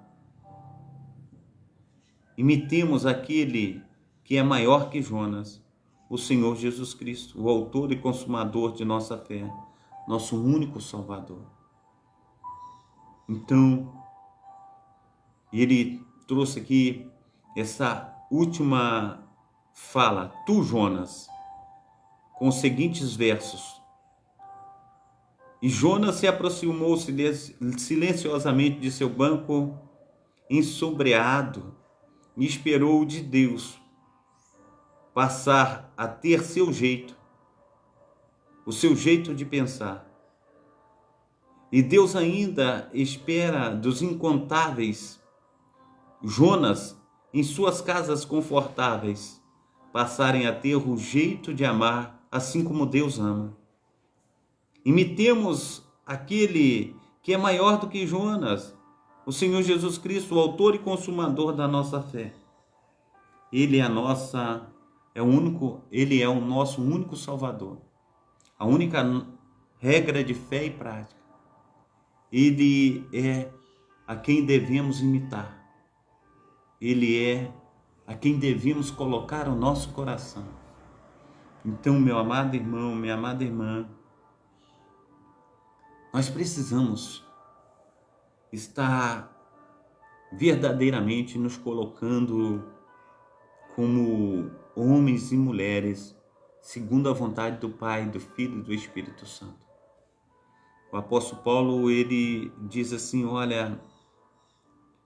Imitemos aquele que é maior que Jonas, o Senhor Jesus Cristo, o autor e consumador de nossa fé, nosso único Salvador. Então, ele trouxe aqui essa última fala, tu, Jonas, com os seguintes versos. E Jonas se aproximou silenciosamente de seu banco, ensombreado, e esperou de Deus passar a ter seu jeito, o seu jeito de pensar. E Deus ainda espera dos incontáveis Jonas em suas casas confortáveis passarem a ter o jeito de amar, assim como Deus ama. Imitemos aquele que é maior do que Jonas, o Senhor Jesus Cristo, o autor e consumador da nossa fé. Ele é Ele é o nosso único Salvador, a única regra de fé e prática. Ele é a quem devemos imitar. Ele é a quem devemos colocar o nosso coração. Então, meu amado irmão, minha amada irmã, nós precisamos estar verdadeiramente nos colocando como homens e mulheres, segundo a vontade do Pai, do Filho e do Espírito Santo. O apóstolo Paulo, ele diz assim, olha,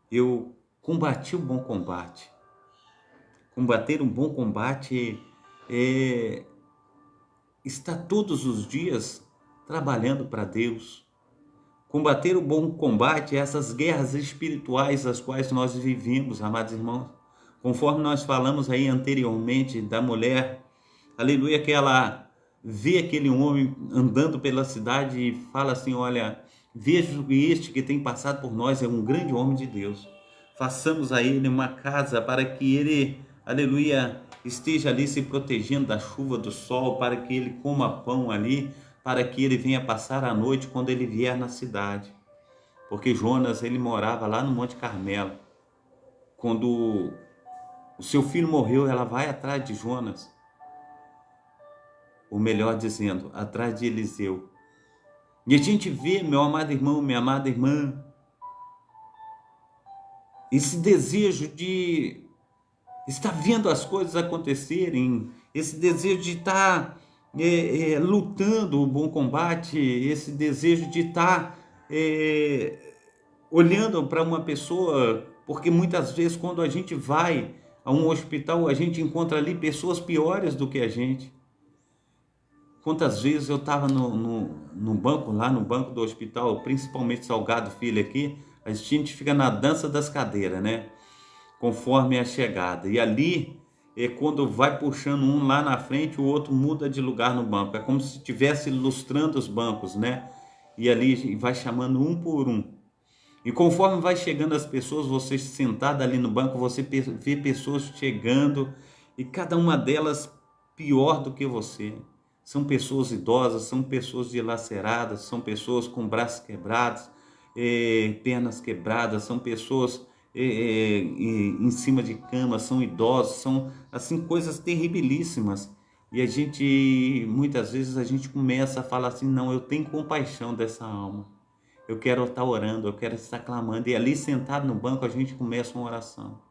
eu combati o bom combate. Combater um bom combate é estar todos os dias trabalhando para Deus. Combater o bom combate é essas guerras espirituais as quais nós vivemos, amados irmãos. Conforme nós falamos aí anteriormente da mulher, aleluia, que ela vê aquele homem andando pela cidade e fala assim, olha, vejo que este que tem passado por nós é um grande homem de Deus. Façamos a ele uma casa para que ele, aleluia, esteja ali se protegendo da chuva, do sol, para que ele coma pão ali, para que ele venha passar a noite quando ele vier na cidade. Porque Jonas, ele morava lá no Monte Carmelo. Quando o seu filho morreu, ela vai atrás de Jonas. Ou melhor dizendo, atrás de Eliseu. E a gente vê, meu amado irmão, minha amada irmã, esse desejo de estar vendo as coisas acontecerem, esse desejo de estar lutando o bom combate, esse desejo de estar olhando para uma pessoa, porque muitas vezes quando a gente vai a um hospital, a gente encontra ali pessoas piores do que a gente. Quantas vezes eu estava no banco, lá no banco do hospital, principalmente Salgado Filho aqui, a gente fica na dança das cadeiras, né? Conforme a chegada. E ali, quando vai puxando um lá na frente, o outro muda de lugar no banco. É como se estivesse ilustrando os bancos, né? E ali vai chamando um por um. E conforme vai chegando as pessoas, você sentado ali no banco, você vê pessoas chegando e cada uma delas pior do que você. São pessoas idosas, são pessoas dilaceradas, são pessoas com braços quebrados, pernas quebradas, são pessoas em cima de cama, são idosos, são assim coisas terribilíssimas. E a gente, muitas vezes a gente começa a falar assim, não, eu tenho compaixão dessa alma. Eu quero estar orando, eu quero estar clamando. E ali sentado no banco a gente começa uma oração.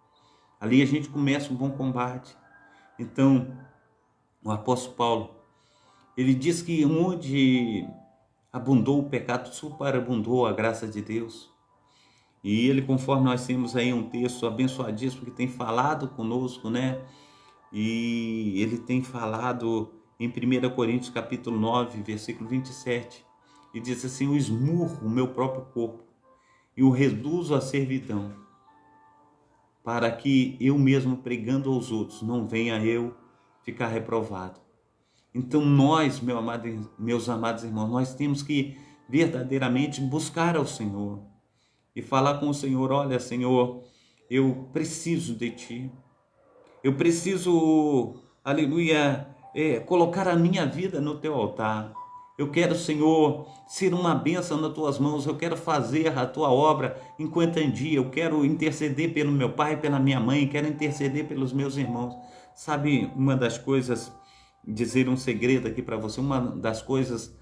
Ali a gente começa um bom combate. Então, o apóstolo Paulo, ele diz que onde abundou o pecado, superabundou a graça de Deus. E ele, conforme nós temos aí um texto abençoadíssimo que tem falado conosco, né? E ele tem falado em 1 Coríntios capítulo 9, versículo 27. E diz assim, eu esmurro o meu próprio corpo e o reduzo à servidão, para que eu mesmo pregando aos outros, não venha eu ficar reprovado. Então nós, meus amados irmãos, nós temos que verdadeiramente buscar ao Senhor e falar com o Senhor, olha Senhor, eu preciso de Ti, eu preciso, aleluia, colocar a minha vida no Teu altar. Eu quero, Senhor, ser uma bênção nas Tuas mãos, eu quero fazer a Tua obra enquanto em dia, eu quero interceder pelo meu pai, pela minha mãe, quero interceder pelos meus irmãos. Sabe, uma das coisas, dizer um segredo aqui para você, uma das coisas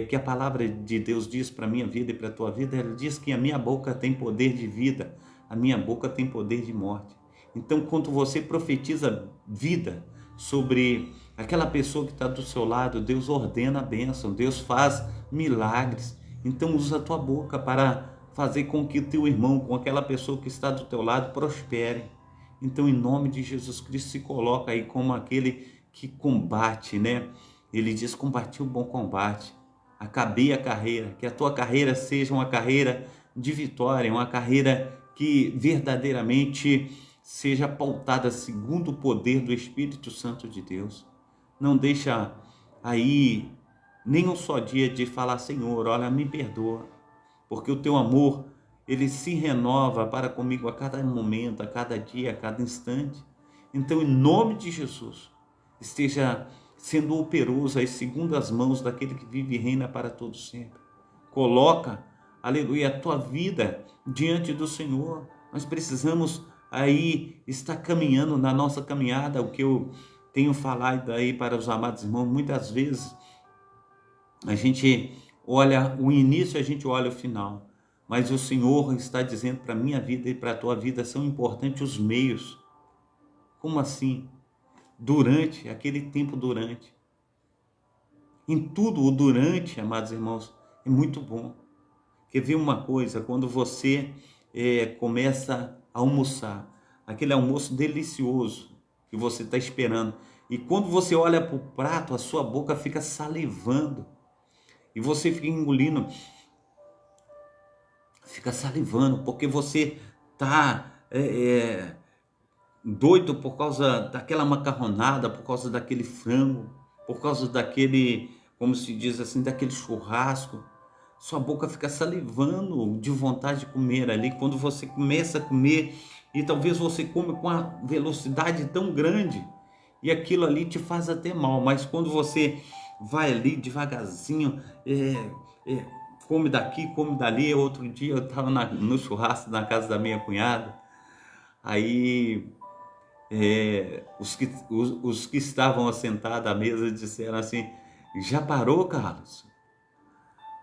que a palavra de Deus diz para a minha vida e para a tua vida, ela diz que a minha boca tem poder de vida, a minha boca tem poder de morte. Então, quando você profetiza vida sobre aquela pessoa que está do seu lado, Deus ordena a bênção, Deus faz milagres. Então, usa a tua boca para fazer com que o teu irmão, com aquela pessoa que está do teu lado, prospere. Então, em nome de Jesus Cristo, se coloca aí como aquele que combate, né? Ele diz, combati o bom combate, acabei a carreira, que a tua carreira seja uma carreira de vitória, uma carreira que verdadeiramente seja pautada segundo o poder do Espírito Santo de Deus. Não deixa aí nem um só dia de falar, Senhor, olha, me perdoa, porque o teu amor, ele se renova para comigo a cada momento, a cada dia, a cada instante. Então, em nome de Jesus, esteja sendo operoso aí segundo as mãos daquele que vive e reina para todo sempre. Coloca, aleluia, a tua vida diante do Senhor. Nós precisamos aí está caminhando na nossa caminhada, o que eu tenho falado aí para os amados irmãos, muitas vezes a gente olha o início, a gente olha o final, mas o Senhor está dizendo para a minha vida e para a tua vida, são importantes os meios. Como assim? Durante, aquele tempo durante. Em tudo o durante, amados irmãos, é muito bom. Quer ver uma coisa? Quando você começa a almoçar, aquele almoço delicioso que você está esperando, e quando você olha para o prato, a sua boca fica salivando, e você fica engolindo, fica salivando, porque você está doido por causa daquela macarronada, por causa daquele frango, por causa daquele, como se diz assim, daquele churrasco. Sua boca fica salivando de vontade de comer ali. Quando você começa a comer, e talvez você come com uma velocidade tão grande, e aquilo ali te faz até mal, mas quando você vai ali devagarzinho, come daqui, come dali. Outro dia eu estava no churrasco na casa da minha cunhada, aí os que estavam assentados à mesa disseram assim: já parou, Carlos?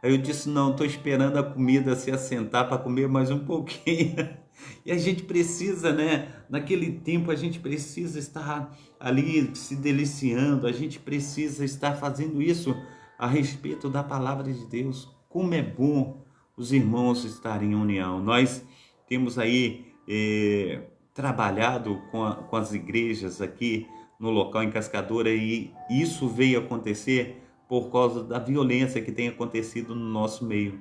Aí eu disse: não, estou esperando a comida se assentar para comer mais um pouquinho. E a gente precisa, né? Naquele tempo a gente precisa estar ali se deliciando, a gente precisa estar fazendo isso a respeito da palavra de Deus. Como é bom os irmãos estarem em união. Nós temos aí trabalhado com as igrejas aqui no local em Cascadura, e isso veio acontecer por causa da violência que tem acontecido no nosso meio.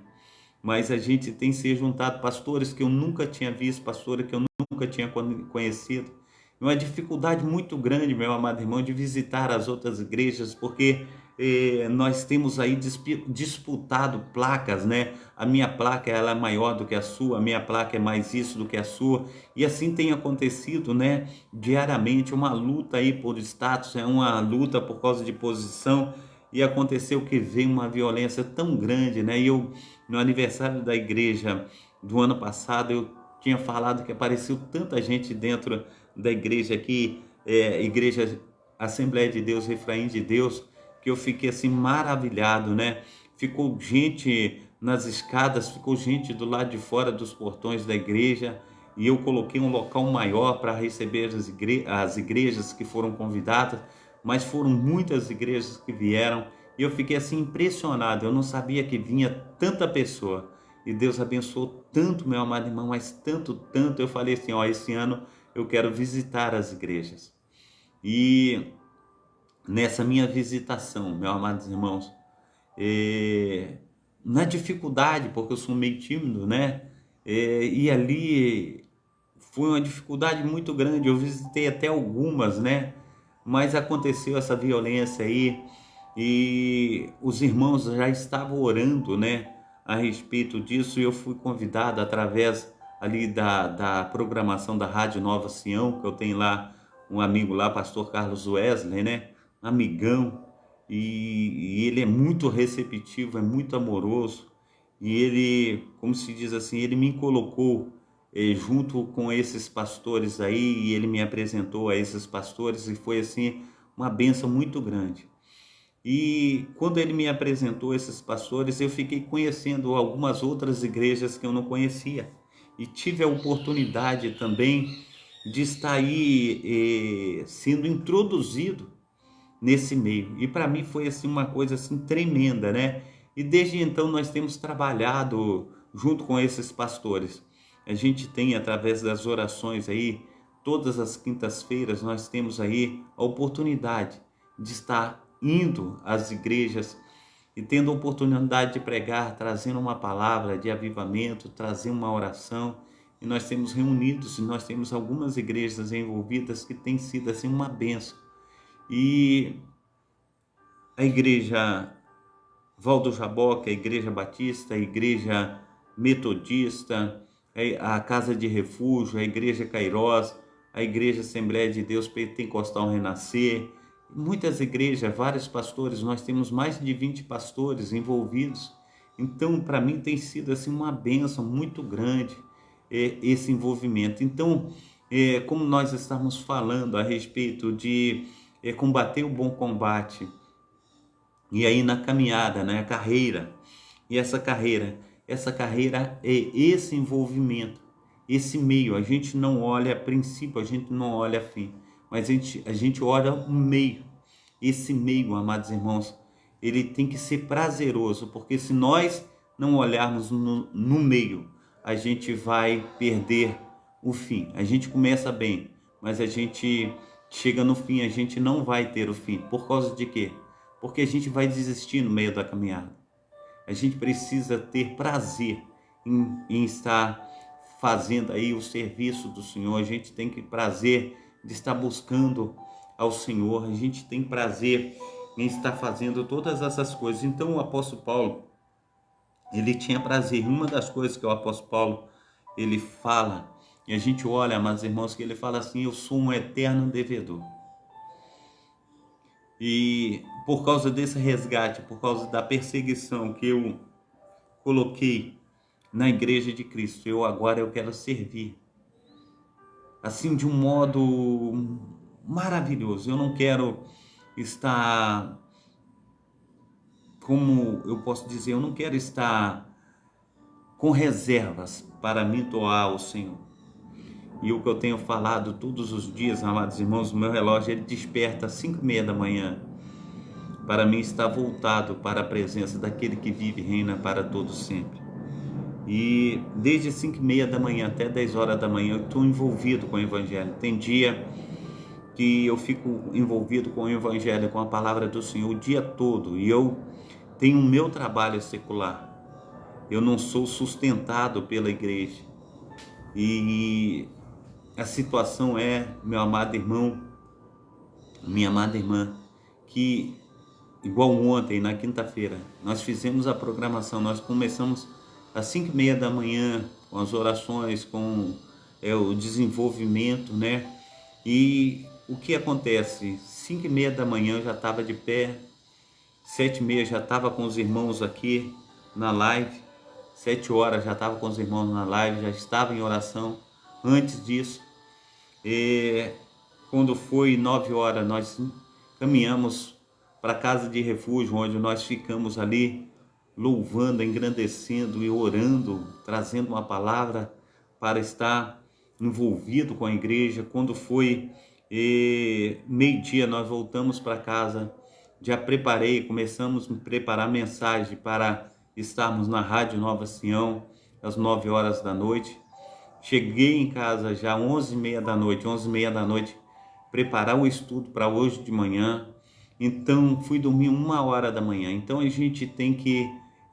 Mas a gente tem se juntado, pastores que eu nunca tinha visto, pastores que eu nunca tinha conhecido. Uma dificuldade muito grande, meu amado irmão, de visitar as outras igrejas, porque nós temos aí disputado placas, né? A minha placa ela é maior do que a sua, a minha placa é mais isso do que a sua, e assim tem acontecido, né? Diariamente, uma luta aí por status, é uma luta por causa de posição, e aconteceu que veio uma violência tão grande, né? E eu, no aniversário da igreja do ano passado, eu tinha falado que apareceu tanta gente dentro da igreja aqui, igreja Assembleia de Deus, Refraim de Deus, que eu fiquei assim maravilhado, né? Ficou gente nas escadas, ficou gente do lado de fora dos portões da igreja, e eu coloquei um local maior para receber as igrejas que foram convidadas, mas foram muitas igrejas que vieram, e eu fiquei assim impressionado. Eu não sabia que vinha tanta pessoa, e Deus abençoou tanto, meu amado irmão, mas tanto, tanto. Eu falei assim: ó, esse ano eu quero visitar as igrejas. E nessa minha visitação, meus amados irmãos, na dificuldade, porque eu sou meio tímido, né? E ali foi uma dificuldade muito grande. Eu visitei até algumas, né? Mas aconteceu essa violência aí, e os irmãos já estavam orando, né, a respeito disso, e eu fui convidado através ali da programação da Rádio Nova Sião, que eu tenho lá um amigo lá, pastor Carlos Wesley, né, amigão, e ele é muito receptivo, é muito amoroso, e ele, como se diz assim, ele me colocou junto com esses pastores aí, e ele me apresentou a esses pastores, e foi assim uma bênção muito grande. E quando ele me apresentou esses pastores, eu fiquei conhecendo algumas outras igrejas que eu não conhecia, e tive a oportunidade também de estar aí sendo introduzido nesse meio, e para mim foi assim uma coisa assim tremenda, né? E desde então nós temos trabalhado junto com esses pastores. A gente tem, através das orações aí, todas as quintas-feiras nós temos aí a oportunidade de estar indo às igrejas e tendo a oportunidade de pregar, trazendo uma palavra de avivamento, trazendo uma oração. E nós temos reunidos, e nós temos algumas igrejas envolvidas que tem sido assim uma bênção. E a igreja Valdo Jaboca, a igreja batista, a igreja metodista, a Casa de Refúgio, a igreja Cairós, a igreja Assembleia de Deus Pentecostal Renascer, muitas igrejas, vários pastores, nós temos mais de 20 pastores envolvidos. Então, para mim tem sido assim uma bênção muito grande esse envolvimento. Então, como nós estamos falando a respeito de combater o bom combate, e aí na caminhada, né, a carreira, e essa carreira é esse envolvimento, esse meio. A gente não olha princípio, a gente não olha fim, mas a gente olha o meio. Esse meio, amados irmãos, ele tem que ser prazeroso, porque se nós não olharmos no meio, a gente vai perder o fim. A gente começa bem, mas a gente chega no fim, a gente não vai ter o fim. Por causa de quê? Porque a gente vai desistir no meio da caminhada. A gente precisa ter prazer em estar fazendo aí o serviço do Senhor. A gente tem que prazer de estar buscando ao Senhor. A gente tem prazer em estar fazendo todas essas coisas. Então o apóstolo Paulo, ele tinha prazer. Uma das coisas que o apóstolo Paulo, ele fala, e a gente olha, amados irmãos, que ele fala assim: eu sou um eterno devedor. E por causa desse resgate, por causa da perseguição que eu coloquei na igreja de Cristo, agora eu quero servir assim de um modo maravilhoso. Eu não quero estar, como eu posso dizer, eu não quero estar com reservas para me doar ao Senhor. E o que eu tenho falado todos os dias, amados irmãos, o meu relógio ele desperta às 5:30 da manhã, para mim estar voltado para a presença daquele que vive e reina para todos sempre. E desde 5:30 da manhã até 10 horas da manhã eu estou envolvido com o Evangelho. Tem dia que eu fico envolvido com o Evangelho, com a palavra do Senhor o dia todo, e eu tenho o meu trabalho secular. Eu não sou sustentado pela igreja. E a situação é, meu amado irmão, minha amada irmã, que igual ontem, na quinta-feira, nós fizemos a programação, nós começamos às 5:30 da manhã, com as orações, com o desenvolvimento, né? E o que acontece? 5:30 da manhã eu já estava de pé, 7:30 já estava com os irmãos aqui na live, 7 horas já estava com os irmãos na live, já estava em oração. Antes disso, quando foi 9 horas, nós caminhamos para a casa de refúgio, onde nós ficamos ali louvando, engrandecendo e orando, trazendo uma palavra para estar envolvido com a igreja. Quando foi meio-dia, nós voltamos para casa, já começamos a preparar mensagem para estarmos na Rádio Nova Sião, às 9 horas da noite. Cheguei em casa já 11:30 da noite, preparar o estudo para hoje de manhã. Então fui dormir 1 hora da manhã. Então a gente tem que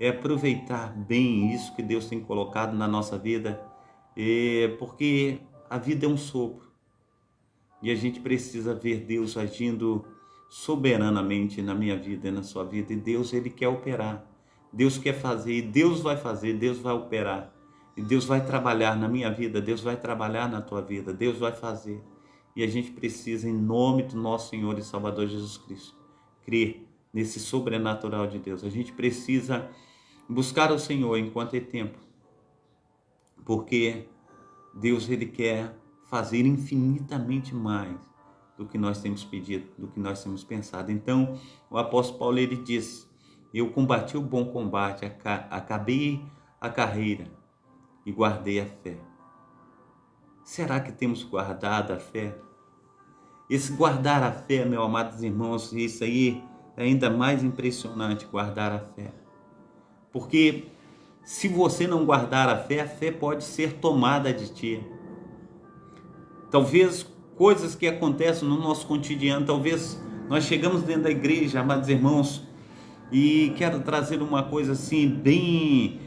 aproveitar bem isso que Deus tem colocado na nossa vida, porque a vida é um sopro e a gente precisa ver Deus agindo soberanamente na minha vida e na sua vida. E Deus, ele quer operar, Deus quer fazer, e Deus vai fazer, Deus vai operar, e Deus vai trabalhar na minha vida, Deus vai trabalhar na tua vida, Deus vai fazer. E a gente precisa, em nome do nosso Senhor e Salvador Jesus Cristo, crer nesse sobrenatural de Deus. A gente precisa buscar o Senhor enquanto é tempo, porque Deus, ele quer fazer infinitamente mais do que nós temos pedido, do que nós temos pensado. Então, o apóstolo Paulo, ele diz: eu combati o bom combate, acabei a carreira e guardei a fé. Será que temos guardado a fé? Esse guardar a fé, meus amados irmãos, isso aí é ainda mais impressionante, guardar a fé. Porque se você não guardar a fé pode ser tomada de ti. Talvez coisas que acontecem no nosso cotidiano, talvez nós chegamos dentro da igreja, amados irmãos, e quero trazer uma coisa assim, bem,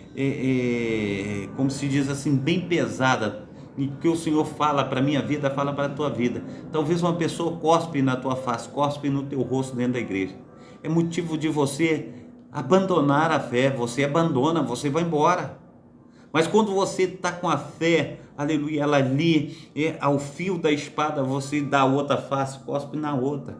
como se diz assim, bem pesada, e que o Senhor fala para a minha vida, fala para a tua vida. Talvez uma pessoa cospe na tua face, cospe no teu rosto dentro da igreja. É motivo de você abandonar a fé, você abandona, você vai embora. Mas quando você está com a fé, aleluia, ela ali, ao fio da espada, você dá a outra face, cospe na outra.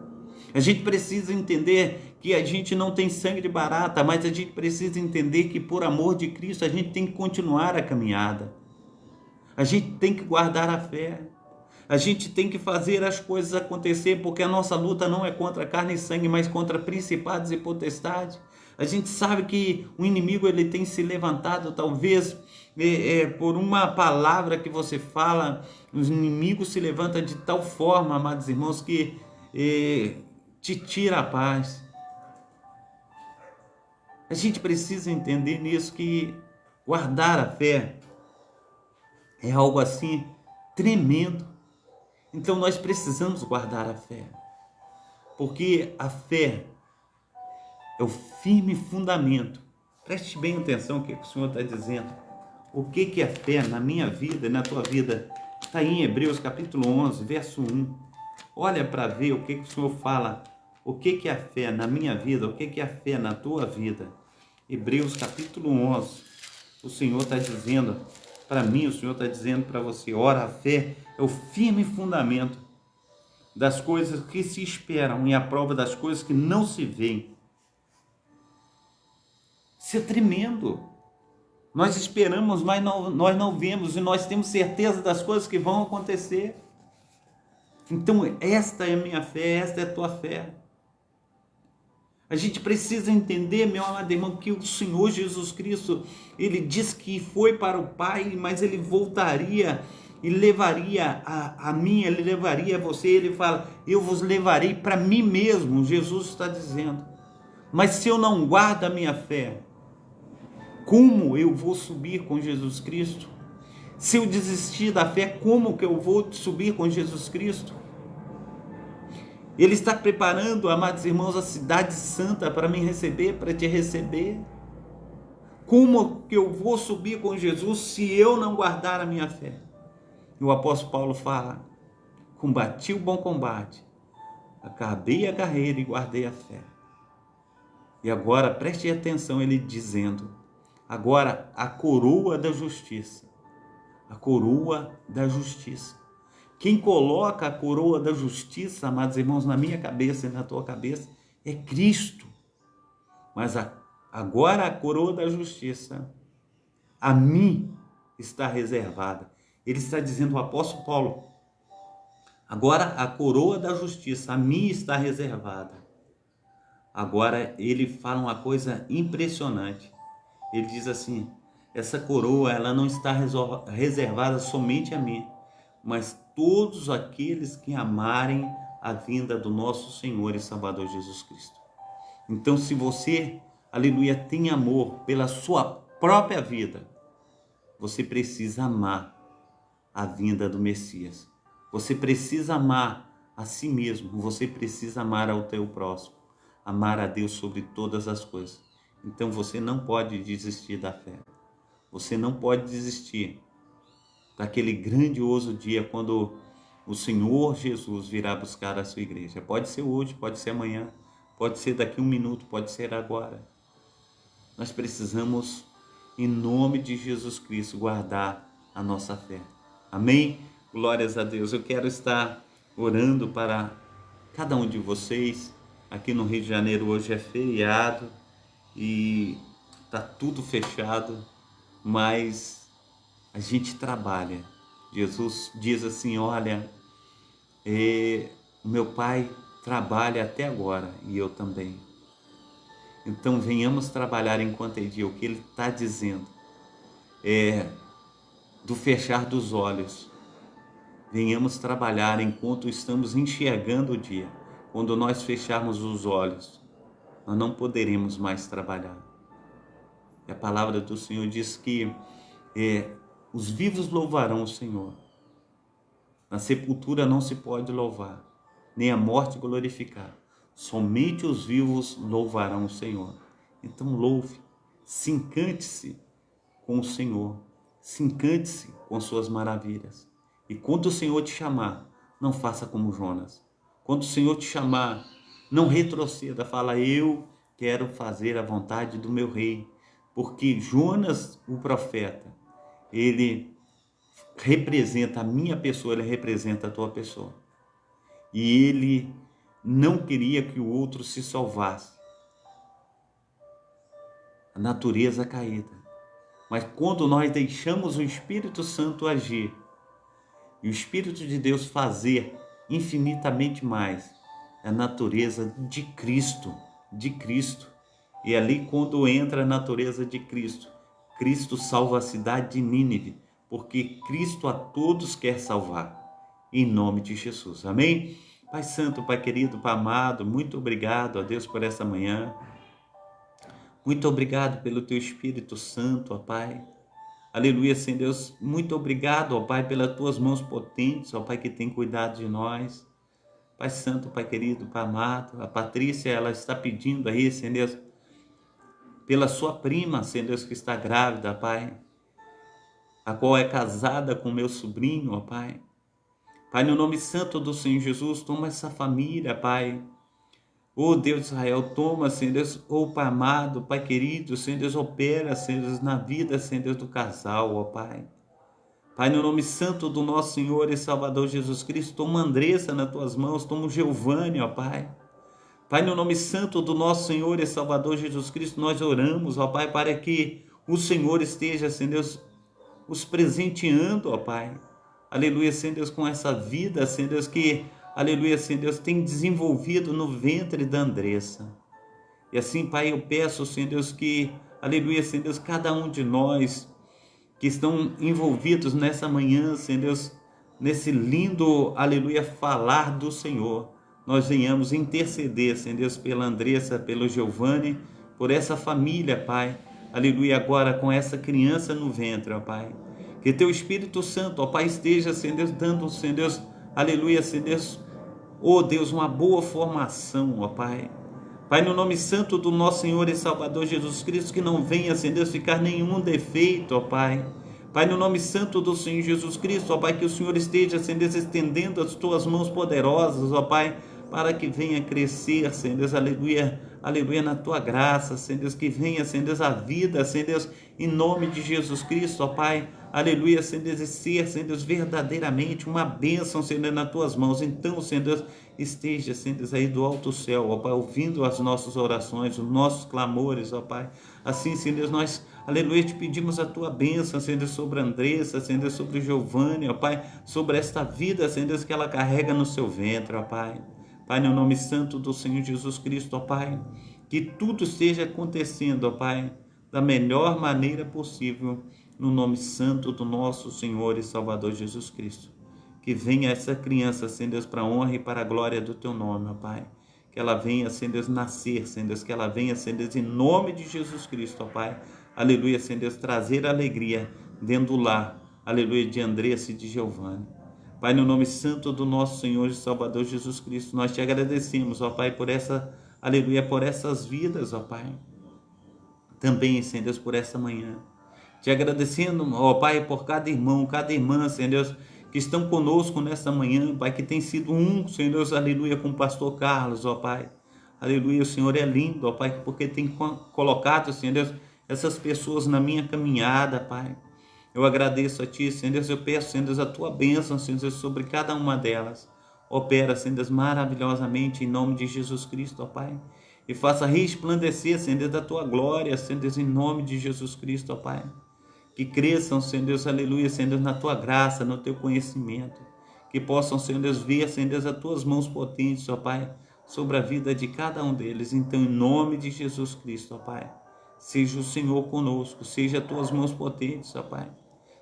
A gente precisa entender que a gente não tem sangue de barata, mas a gente precisa entender que por amor de Cristo a gente tem que continuar a caminhada. A gente tem que guardar a fé. A gente tem que fazer as coisas acontecer, porque a nossa luta não é contra carne e sangue, mas contra principados e potestades. A gente sabe que o inimigo ele tem se levantado, talvez por uma palavra que você fala, os inimigos se levantam de tal forma, amados irmãos, que te tira a paz. A gente precisa entender nisso, que guardar a fé é algo assim tremendo. Então nós precisamos guardar a fé, porque a fé é o firme fundamento. Preste bem atenção no que o Senhor está dizendo. O que é fé na minha vida e na tua vida? Está em Hebreus capítulo 11, verso 1. Olha para ver o que o Senhor fala. O que é a fé na minha vida? O que é a fé na tua vida? Hebreus capítulo 11. O Senhor está dizendo para mim, o Senhor está dizendo para você: ora, a fé é o firme fundamento das coisas que se esperam e a prova das coisas que não se veem. Isso é tremendo. Nós esperamos, mas nós não vemos, e nós temos certeza das coisas que vão acontecer. Então, esta é a minha fé, esta é a tua fé. A gente precisa entender, meu amado irmão, que o Senhor Jesus Cristo, ele diz que foi para o Pai, mas ele voltaria e levaria a mim, ele levaria a você. Ele fala: eu vos levarei para mim mesmo, Jesus está dizendo. Mas se eu não guardo a minha fé, como eu vou subir com Jesus Cristo? Se eu desistir da fé, como que eu vou subir com Jesus Cristo? Ele está preparando, amados irmãos, a cidade santa para me receber, para te receber. Como que eu vou subir com Jesus se eu não guardar a minha fé? E o apóstolo Paulo fala: combati o bom combate, acabei a carreira e guardei a fé. E agora, preste atenção, ele dizendo: agora a coroa da justiça. A coroa da justiça. Quem coloca a coroa da justiça, amados irmãos, na minha cabeça e na tua cabeça, é Cristo. Mas agora a coroa da justiça a mim está reservada. Ele está dizendo, o apóstolo Paulo: agora a coroa da justiça a mim está reservada. Agora ele fala uma coisa impressionante. Ele diz assim: essa coroa ela não está reservada somente a mim, mas todos aqueles que amarem a vinda do nosso Senhor e Salvador Jesus Cristo. Então, se você, aleluia, tem amor pela sua própria vida, você precisa amar a vinda do Messias. Você precisa amar a si mesmo, você precisa amar ao teu próximo, amar a Deus sobre todas as coisas. Então você não pode desistir da fé. Você não pode desistir daquele grandioso dia quando o Senhor Jesus virá buscar a sua igreja. Pode ser hoje, pode ser amanhã, pode ser daqui 1 minuto, pode ser agora. Nós precisamos, em nome de Jesus Cristo, guardar a nossa fé. Amém? Glórias a Deus. Eu quero estar orando para cada um de vocês. Aqui no Rio de Janeiro hoje é feriado e está tudo fechado, mas a gente trabalha. Jesus diz assim: olha, meu Pai trabalha até agora e eu também. Então venhamos trabalhar enquanto é dia. O que Ele está dizendo é do fechar dos olhos. Venhamos trabalhar enquanto estamos enxergando o dia. Quando nós fecharmos os olhos, nós não poderemos mais trabalhar. E a palavra do Senhor diz que os vivos louvarão o Senhor. Na sepultura não se pode louvar, nem a morte glorificar. Somente os vivos louvarão o Senhor. Então louve, se encante-se com o Senhor, se encante-se com suas maravilhas. E quando o Senhor te chamar, não faça como Jonas. Quando o Senhor te chamar, não retroceda, fala: eu quero fazer a vontade do meu rei. Porque Jonas, o profeta, ele representa a minha pessoa, ele representa a tua pessoa. E ele não queria que o outro se salvasse. A natureza caída. Mas quando nós deixamos o Espírito Santo agir, E o Espírito de Deus fazer infinitamente mais. É a natureza de Cristo, de Cristo. E ali quando entra a natureza de Cristo, Cristo salva a cidade de Nínive, porque Cristo a todos quer salvar. Em nome de Jesus. Amém? Pai Santo, Pai querido, Pai amado, muito obrigado a Deus por essa manhã. Muito obrigado pelo Teu Espírito Santo, ó Pai. Aleluia, Senhor Deus. Muito obrigado, ó Pai, pelas Tuas mãos potentes, ó Pai, que tem cuidado de nós. Pai Santo, Pai querido, Pai amado, a Patrícia, ela está pedindo aí, Senhor Deus, pela sua prima, Senhor Deus, que está grávida, Pai, a qual é casada com meu sobrinho, ó Pai. Pai, no nome santo do Senhor Jesus, toma essa família, Pai. Oh Deus de Israel, toma, Senhor Deus, oh Pai amado, Pai querido, Senhor Deus, opera, Senhor Deus, na vida, Senhor Deus, do casal, ó Pai. Pai, no nome santo do nosso Senhor e Salvador Jesus Cristo, toma Andressa nas tuas mãos, toma o Giovanni, ó Pai. Pai, no nome santo do nosso Senhor e Salvador Jesus Cristo, nós oramos, ó Pai, para que o Senhor esteja, Senhor Deus, os presenteando, ó Pai. Aleluia, Senhor Deus, com essa vida, Senhor Deus, que, aleluia, Senhor Deus, tem desenvolvido no ventre da Andressa. E assim, Pai, eu peço, Senhor Deus, que, aleluia, Senhor Deus, cada um de nós que estão envolvidos nessa manhã, Senhor Deus, nesse lindo, aleluia, falar do Senhor, nós venhamos interceder, Senhor Deus, pela Andressa, pelo Giovanni, por essa família, Pai, aleluia, agora com essa criança no ventre, ó Pai, que Teu Espírito Santo, ó Pai, esteja, Senhor Deus, dando, Senhor Deus, aleluia, Senhor Deus, ó Deus, uma boa formação, ó Pai. Pai, no nome santo do nosso Senhor e Salvador Jesus Cristo, que não venha, Senhor Deus, ficar nenhum defeito, ó Pai. Pai, no nome santo do Senhor Jesus Cristo, ó Pai, que o Senhor esteja, Senhor Deus, estendendo as Tuas mãos poderosas, ó Pai, para que venha crescer, Senhor Deus, aleluia, aleluia, na Tua graça, Senhor Deus, que venha, Senhor Deus, a vida, Senhor Deus, em nome de Jesus Cristo, ó Pai, aleluia, Senhor Deus, e ser, Senhor Deus, verdadeiramente uma bênção, Senhor Deus, nas Tuas mãos. Então, Senhor Deus, esteja, Senhor Deus, aí do alto céu, ó Pai, ouvindo as nossas orações, os nossos clamores, ó Pai. Assim, Senhor Deus, nós, aleluia, te pedimos a Tua bênção, Senhor Deus, sobre a Andressa, Senhor Deus, sobre o Giovanni, ó Pai, sobre esta vida, Senhor Deus, que ela carrega no seu ventre, ó Pai. Pai, no nome santo do Senhor Jesus Cristo, ó Pai, que tudo esteja acontecendo, ó Pai, da melhor maneira possível, no nome santo do nosso Senhor e Salvador Jesus Cristo. Que venha essa criança, Senhor Deus, para a honra e para a glória do Teu nome, ó Pai. Que ela venha, Senhor Deus, nascer, Senhor Deus, que ela venha, Senhor Deus, em nome de Jesus Cristo, ó Pai. Aleluia, Senhor Deus, trazer alegria dentro do lar, aleluia, de Andressa e de Giovanni. Pai, no nome santo do nosso Senhor e Salvador Jesus Cristo, nós te agradecemos, ó Pai, por essa, aleluia, por essas vidas, ó Pai. Também, Senhor Deus, por essa manhã. Te agradecendo, ó Pai, por cada irmão, cada irmã, Senhor Deus, que estão conosco nessa manhã, Pai, que tem sido um, Senhor Deus, aleluia, com o pastor Carlos, ó Pai. Aleluia, o Senhor é lindo, ó Pai, porque tem colocado, Senhor Deus, essas pessoas na minha caminhada, Pai. Eu agradeço a Ti, Senhor Deus, eu peço, Senhor Deus, a Tua bênção, Senhor Deus, sobre cada uma delas. Opera, Senhor Deus, maravilhosamente em nome de Jesus Cristo, ó Pai. E faça resplandecer, Senhor Deus, da Tua glória, Senhor Deus, em nome de Jesus Cristo, ó Pai. Que cresçam, Senhor Deus, aleluia, Senhor Deus, na Tua graça, no Teu conhecimento. Que possam, Senhor Deus, ver, Senhor Deus, as Tuas mãos potentes, ó Pai, sobre a vida de cada um deles. Então, em nome de Jesus Cristo, ó Pai, seja o Senhor conosco, seja as Tuas mãos potentes, ó Pai.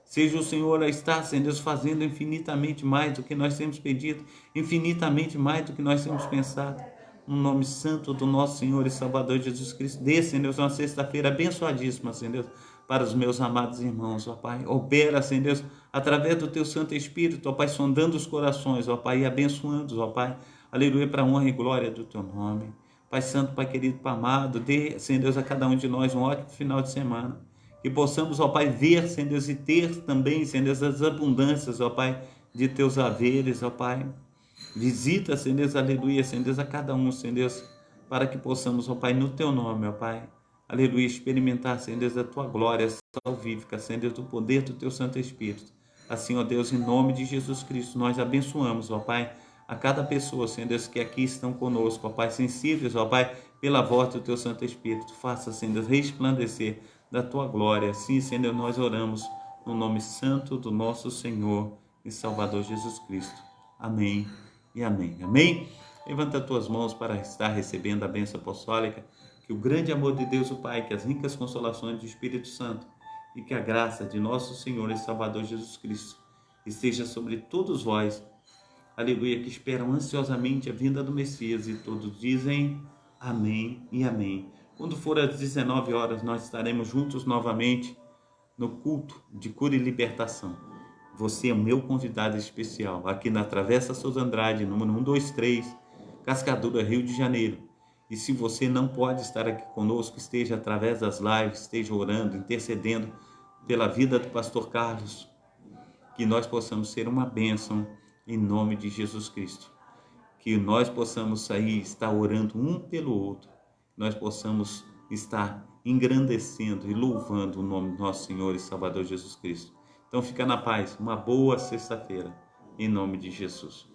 Seja o Senhor a estar, Senhor Deus, fazendo infinitamente mais do que nós temos pedido, infinitamente mais do que nós temos pensado. No nome santo do nosso Senhor e Salvador Jesus Cristo, dê, Senhor Deus, uma sexta-feira abençoadíssima, Senhor Deus, para os meus amados irmãos, ó Pai. Opera, Senhor Deus, através do Teu Santo Espírito, ó Pai, sondando os corações, ó Pai, e abençoando-os, ó Pai. Aleluia, para a honra e glória do Teu nome. Pai Santo, Pai querido, Pai amado, dê, Senhor Deus, a cada um de nós um ótimo final de semana. Que possamos, ó Pai, ver, Senhor Deus, e ter também, Senhor Deus, as abundâncias, ó Pai, de Teus haveres, ó Pai. Visita, Senhor Deus, aleluia, Senhor Deus, a cada um, Senhor Deus, para que possamos, ó Pai, no Teu nome, ó Pai, aleluia, experimentar, Senhor Deus, da Tua glória salvífica, Senhor Deus, do poder do Teu Santo Espírito. Assim, ó Deus, em nome de Jesus Cristo, nós abençoamos, ó Pai, a cada pessoa, Senhor Deus, que aqui estão conosco, ó Pai, sensíveis, ó Pai, pela voz do Teu Santo Espírito. Faça, Senhor Deus, resplandecer da Tua glória. Assim, Senhor, nós oramos no nome santo do nosso Senhor e Salvador Jesus Cristo. Amém e amém. Amém? Levanta as tuas mãos para estar recebendo a bênção apostólica, que o grande amor de Deus o Pai, que as ricas consolações do Espírito Santo e que a graça de nosso Senhor e Salvador Jesus Cristo esteja sobre todos vós, aleluia, que esperam ansiosamente a vinda do Messias, e todos dizem amém e amém. Quando for às 19 horas, nós estaremos juntos novamente no culto de cura e libertação. Você é o meu convidado especial, aqui na Travessa Souza Andrade, número 123, Cascadura, Rio de Janeiro. E se você não pode estar aqui conosco, esteja através das lives, esteja orando, intercedendo pela vida do pastor Carlos, que nós possamos ser uma bênção em nome de Jesus Cristo. Que nós possamos sair, estar orando um pelo outro, nós possamos estar engrandecendo e louvando o nome do nosso Senhor e Salvador Jesus Cristo. Então fica na paz, uma boa sexta-feira, em nome de Jesus.